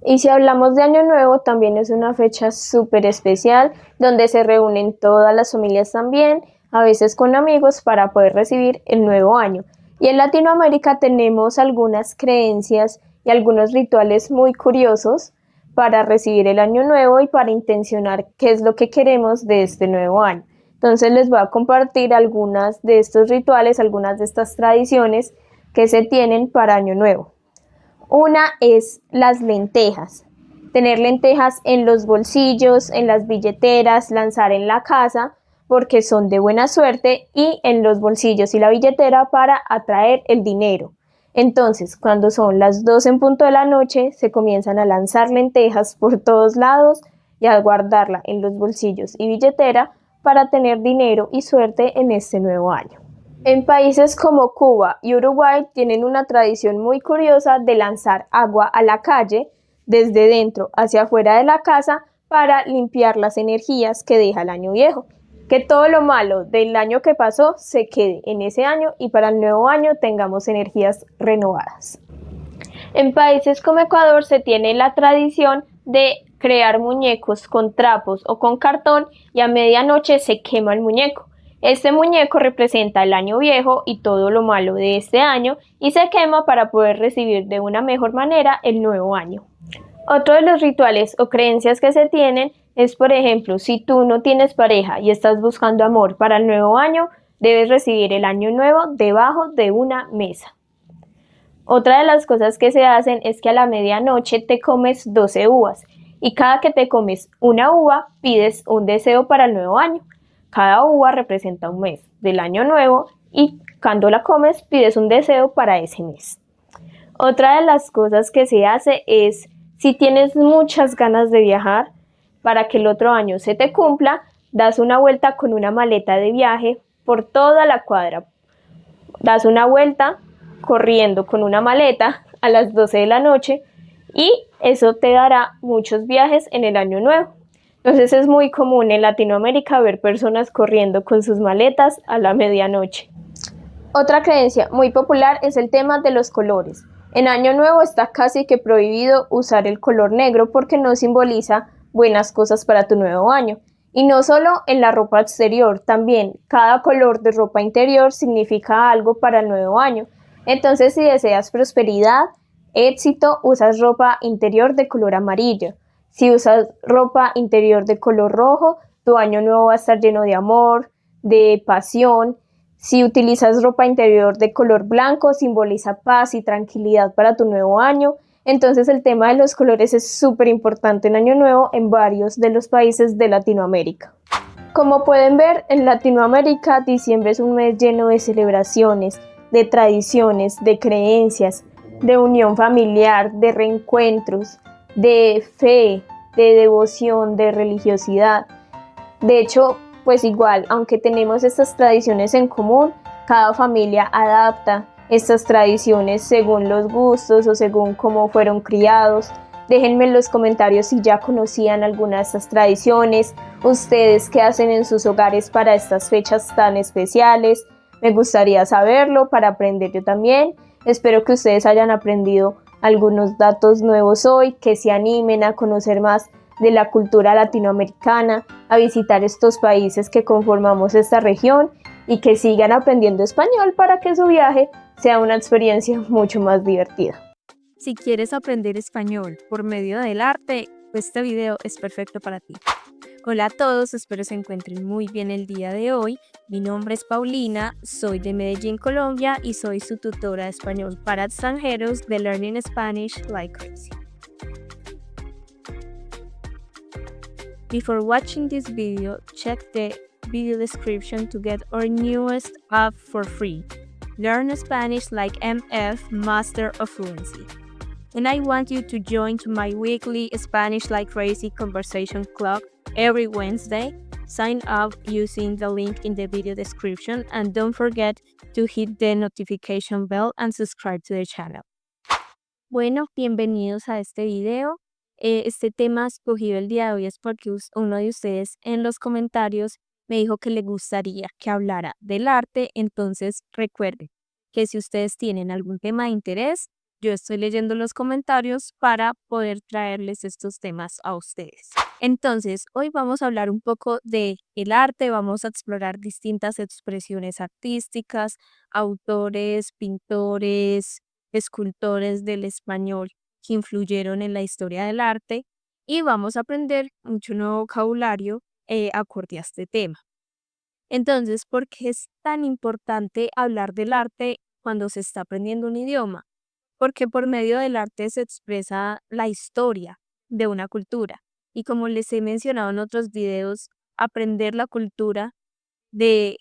Y si hablamos de Año Nuevo, también es una fecha súper especial donde se reúnen todas las familias también, a veces con amigos, para poder recibir el nuevo año. Y en Latinoamérica tenemos algunas creencias y algunos rituales muy curiosos para recibir el Año Nuevo y para intencionar qué es lo que queremos de este nuevo año. Entonces les voy a compartir algunas de estos rituales, algunas de estas tradiciones que se tienen para Año Nuevo. Una es las lentejas. Tener lentejas en los bolsillos, en las billeteras, lanzar en la casa porque son de buena suerte, y en los bolsillos y la billetera para atraer el dinero. Entonces, cuando son las 12 en punto de la noche, se comienzan a lanzar lentejas por todos lados y a guardarla en los bolsillos y billetera para tener dinero y suerte en este nuevo año. En países como Cuba y Uruguay tienen una tradición muy curiosa de lanzar agua a la calle desde dentro hacia afuera de la casa para limpiar las energías que deja el año viejo. Que todo lo malo del año que pasó se quede en ese año y para el nuevo año tengamos energías renovadas. En países como Ecuador se tiene la tradición de crear muñecos con trapos o con cartón y a medianoche se quema el muñeco. Este muñeco representa el año viejo y todo lo malo de este año y se quema para poder recibir de una mejor manera el nuevo año. Otro de los rituales o creencias que se tienen es, por ejemplo, si tú no tienes pareja y estás buscando amor para el nuevo año, debes recibir el año nuevo debajo de una mesa. Otra de las cosas que se hacen es que a la medianoche te comes 12 uvas y cada que te comes una uva pides un deseo para el nuevo año. Cada uva representa un mes del año nuevo y cuando la comes pides un deseo para ese mes. Otra de las cosas que se hace es Si tienes muchas ganas de viajar, para que el otro año se te cumpla, das una vuelta con una maleta de viaje por toda la cuadra. Das una vuelta corriendo con una maleta a las 12 de la noche y eso te dará muchos viajes en el año nuevo. Entonces es muy común en Latinoamérica ver personas corriendo con sus maletas a la medianoche. Otra creencia muy popular es el tema de los colores. En Año Nuevo está casi que prohibido usar el color negro porque no simboliza buenas cosas para tu nuevo año. Y no solo en la ropa exterior, también cada color de ropa interior significa algo para el nuevo año. Entonces, si deseas prosperidad, éxito, usas ropa interior de color amarillo. Si usas ropa interior de color rojo, tu año nuevo va a estar lleno de amor, de pasión. Si utilizas ropa interior de color blanco, simboliza paz y tranquilidad para tu nuevo año. Entonces el tema de los colores es súper importante en Año Nuevo en varios de los países de Latinoamérica. Como pueden ver, en Latinoamérica diciembre es un mes lleno de celebraciones, de tradiciones, de creencias, de unión familiar, de reencuentros, de fe, de devoción, de religiosidad. De hecho, pues igual, aunque tenemos estas tradiciones en común, cada familia adapta estas tradiciones según los gustos o según cómo fueron criados. Déjenme en los comentarios si ya conocían alguna de estas tradiciones, ustedes qué hacen en sus hogares para estas fechas tan especiales. Me gustaría saberlo para aprender yo también. Espero que ustedes hayan aprendido algunos datos nuevos hoy, que se animen a conocer más de la cultura latinoamericana, a visitar estos países que conformamos esta región y que sigan aprendiendo español para que su viaje sea una experiencia mucho más divertida. Si quieres aprender español por medio del arte, pues este video es perfecto para ti. Hola a todos, espero se encuentren muy bien el día de hoy. Mi nombre es Paulina, soy de Medellín, Colombia y soy su tutora de español para extranjeros de Learning Spanish Like Crazy. Before watching this video, check the video description to get our newest app for free. Learn Spanish like MF Master of Fluency. And I want you to join to my weekly Spanish Like Crazy Conversation Club every Wednesday. Sign up using the link in the video description and don't forget to hit the notification bell and subscribe to the channel. Bueno, bienvenidos a este video. Este tema escogido el día de hoy es porque uno de ustedes en los comentarios me dijo que le gustaría que hablara del arte. Entonces recuerden que si ustedes tienen algún tema de interés, yo estoy leyendo los comentarios para poder traerles estos temas a ustedes. Entonces, hoy vamos a hablar un poco de el arte, vamos a explorar distintas expresiones artísticas, autores, pintores, escultores del español que influyeron en la historia del arte y vamos a aprender mucho nuevo vocabulario acorde a este tema. Entonces, ¿por qué es tan importante hablar del arte cuando se está aprendiendo un idioma? Porque por medio del arte se expresa la historia de una cultura. Y como les he mencionado en otros videos, aprender la cultura de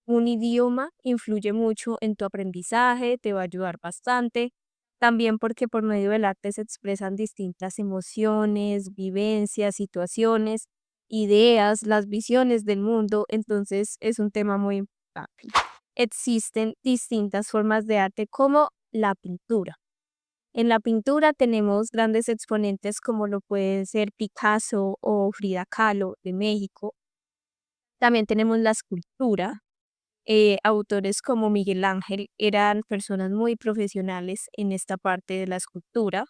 un idioma influye mucho en tu aprendizaje, te va a ayudar bastante. También porque por medio del arte se expresan distintas emociones, vivencias, situaciones, ideas, las visiones del mundo. Entonces es un tema muy importante. Existen distintas formas de arte como la pintura. En la pintura tenemos grandes exponentes como lo pueden ser Picasso o Frida Kahlo de México. También tenemos la escultura. Autores como Miguel Ángel eran personas muy profesionales en esta parte de la escultura.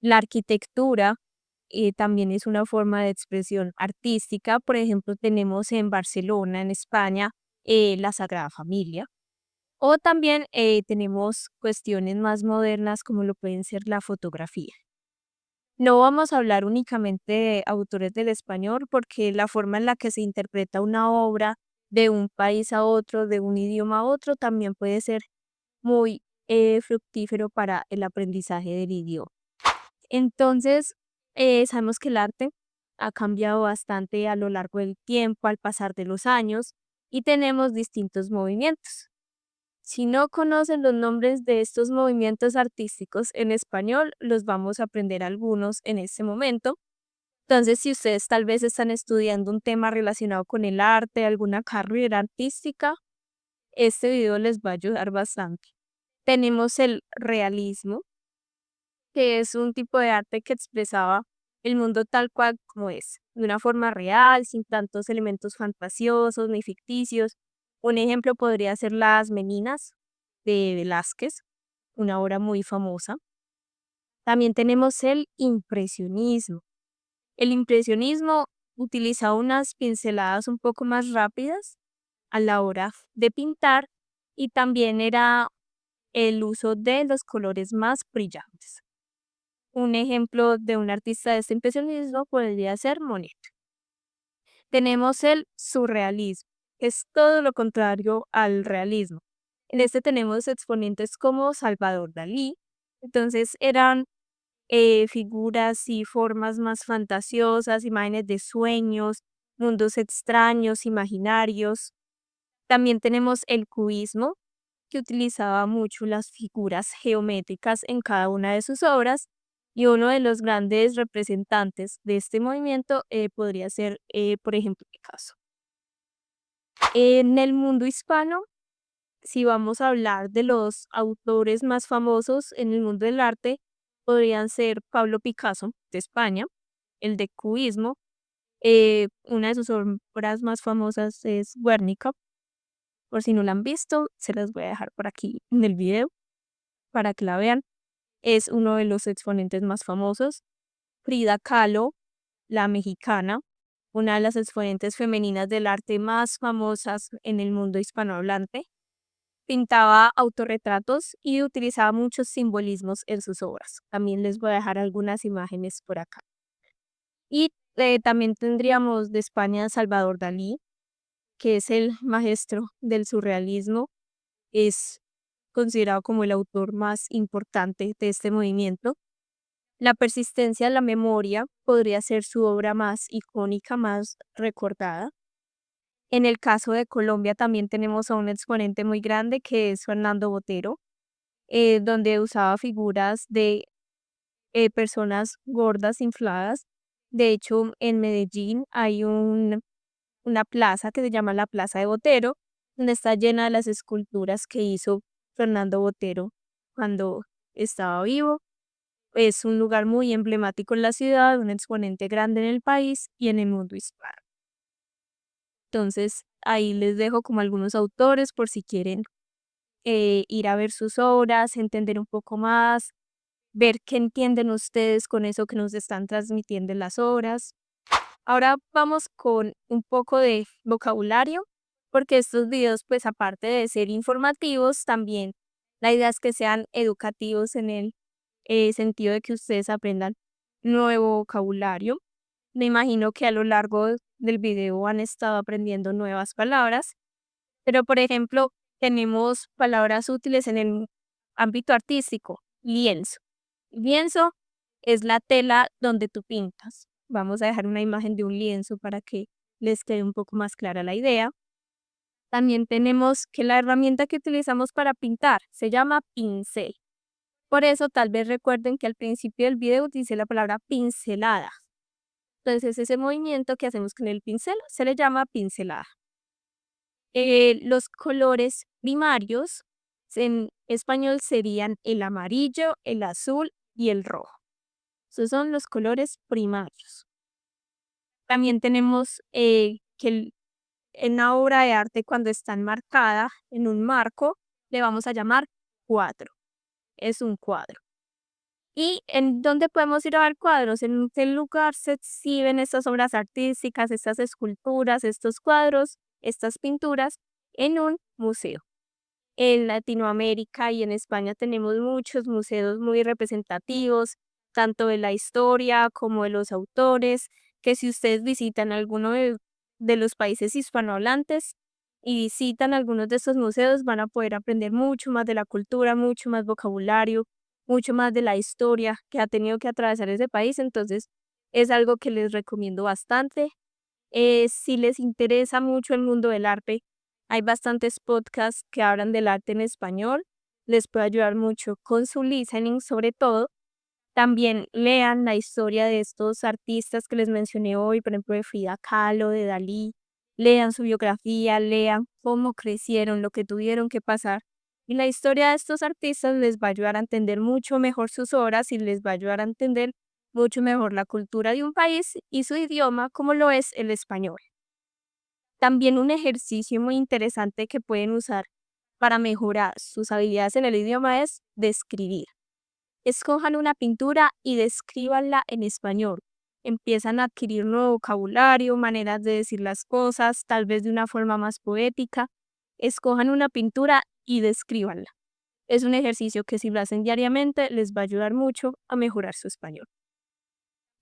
La arquitectura también es una forma de expresión artística. Por ejemplo, tenemos en Barcelona, en España, la Sagrada Familia. O también tenemos cuestiones más modernas como lo pueden ser la fotografía. No vamos a hablar únicamente de autores del español porque la forma en la que se interpreta una obra de un país a otro, de un idioma a otro, también puede ser muy fructífero para el aprendizaje del idioma. Entonces, sabemos que el arte ha cambiado bastante a lo largo del tiempo, al pasar de los años, y tenemos distintos movimientos. Si no conocen los nombres de estos movimientos artísticos en español, los vamos a aprender algunos en este momento. Entonces, si ustedes tal vez están estudiando un tema relacionado con el arte, alguna carrera artística, este video les va a ayudar bastante. Tenemos el realismo, que es un tipo de arte que expresaba el mundo tal cual como es, de una forma real, sin tantos elementos fantasiosos ni ficticios. Un ejemplo podría ser Las Meninas de Velázquez, una obra muy famosa. También tenemos el impresionismo. El impresionismo utiliza unas pinceladas un poco más rápidas a la hora de pintar y también era el uso de los colores más brillantes. Un ejemplo de un artista de este impresionismo podría ser Monet. Tenemos el surrealismo, que es todo lo contrario al realismo. En este tenemos exponentes como Salvador Dalí. Entonces eran figuras y formas más fantasiosas, imágenes de sueños, mundos extraños, imaginarios. También tenemos el cubismo, que utilizaba mucho las figuras geométricas en cada una de sus obras, y uno de los grandes representantes de este movimiento podría ser, por ejemplo, Picasso. En el mundo hispano, si vamos a hablar de los autores más famosos en el mundo del arte, podrían ser Pablo Picasso, de España, el de cubismo. Una de sus obras más famosas es Guernica. Por si no la han visto, se las voy a dejar por aquí en el video para que la vean. Es uno de los exponentes más famosos. Frida Kahlo, la mexicana, una de las exponentes femeninas del arte más famosas en el mundo hispanohablante. Pintaba autorretratos y utilizaba muchos simbolismos en sus obras. También les voy a dejar algunas imágenes por acá. Y también tendríamos de España Salvador Dalí, que es el maestro del surrealismo. Es considerado como el autor más importante de este movimiento. La persistencia de la memoria podría ser su obra más icónica, más recordada. En el caso de Colombia también tenemos a un exponente muy grande que es Fernando Botero, donde usaba figuras de personas gordas, infladas. De hecho, en Medellín hay una plaza que se llama la Plaza de Botero, donde está llena de las esculturas que hizo Fernando Botero cuando estaba vivo. Es un lugar muy emblemático en la ciudad, un exponente grande en el país y en el mundo hispano. Entonces, ahí les dejo como algunos autores por si quieren ir a ver sus obras, entender un poco más, ver qué entienden ustedes con eso que nos están transmitiendo en las obras. Ahora vamos con un poco de vocabulario, porque estos videos, pues aparte de ser informativos, también la idea es que sean educativos en el sentido de que ustedes aprendan nuevo vocabulario. Me imagino que a lo largo del video han estado aprendiendo nuevas palabras, pero por ejemplo, tenemos palabras útiles en el ámbito artístico. Lienzo. Lienzo es la tela donde tú pintas. Vamos a dejar una imagen de un lienzo para que les quede un poco más clara la idea. También tenemos que la herramienta que utilizamos para pintar se llama pincel. Por eso tal vez recuerden que al principio del video utilicé la palabra pincelada. Entonces ese movimiento que hacemos con el pincel se le llama pincelada. Los colores primarios en español serían el amarillo, el azul y el rojo. Esos son los colores primarios. También tenemos en una obra de arte cuando está enmarcada en un marco, le vamos a llamar cuadro. Es un cuadro. ¿Y en dónde podemos ir a ver cuadros? ¿En qué lugar se exhiben estas obras artísticas, estas esculturas, estos cuadros, estas pinturas? En un museo. En Latinoamérica y en España tenemos muchos museos muy representativos, tanto de la historia como de los autores, que si ustedes visitan alguno de los países hispanohablantes y visitan algunos de estos museos, van a poder aprender mucho más de la cultura, mucho más vocabulario, mucho más de la historia que ha tenido que atravesar ese país. Entonces, es algo que les recomiendo bastante. Si les interesa mucho el mundo del arte, Hay bastantes podcasts que hablan del arte en español. Les puede ayudar mucho con su listening, sobre todo. También lean la historia de estos artistas que les mencioné hoy, por ejemplo, de Frida Kahlo, de Dalí. Lean su biografía, lean cómo crecieron, lo que tuvieron que pasar. Y la historia de estos artistas les va a ayudar a entender mucho mejor sus obras y les va a ayudar a entender mucho mejor la cultura de un país y su idioma, como lo es el español. También un ejercicio muy interesante que pueden usar para mejorar sus habilidades en el idioma es describir. Escojan una pintura y descríbanla en español. Empiezan a adquirir nuevo vocabulario, maneras de decir las cosas, tal vez de una forma más poética. Escojan una pintura y descríbanla. Es un ejercicio que si lo hacen diariamente les va a ayudar mucho a mejorar su español.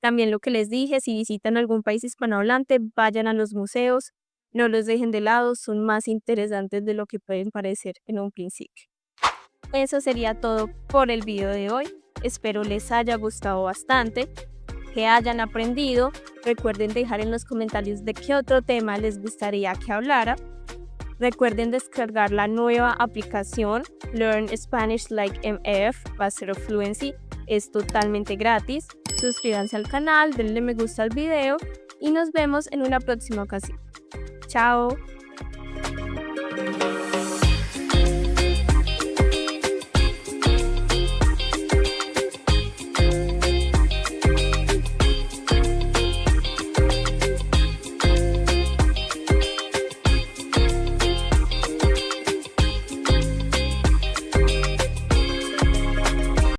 También lo que les dije, si visitan algún país hispanohablante, vayan a los museos, no los dejen de lado, son más interesantes de lo que pueden parecer en un principio. Eso sería todo por el video de hoy. Espero les haya gustado bastante, que hayan aprendido. Recuerden dejar en los comentarios de qué otro tema les gustaría que hablara. Recuerden descargar la nueva aplicación Learn Spanish Like MF Master of Fluency. Es totalmente gratis. Suscríbanse al canal, denle me gusta al video y nos vemos en una próxima ocasión. Chao.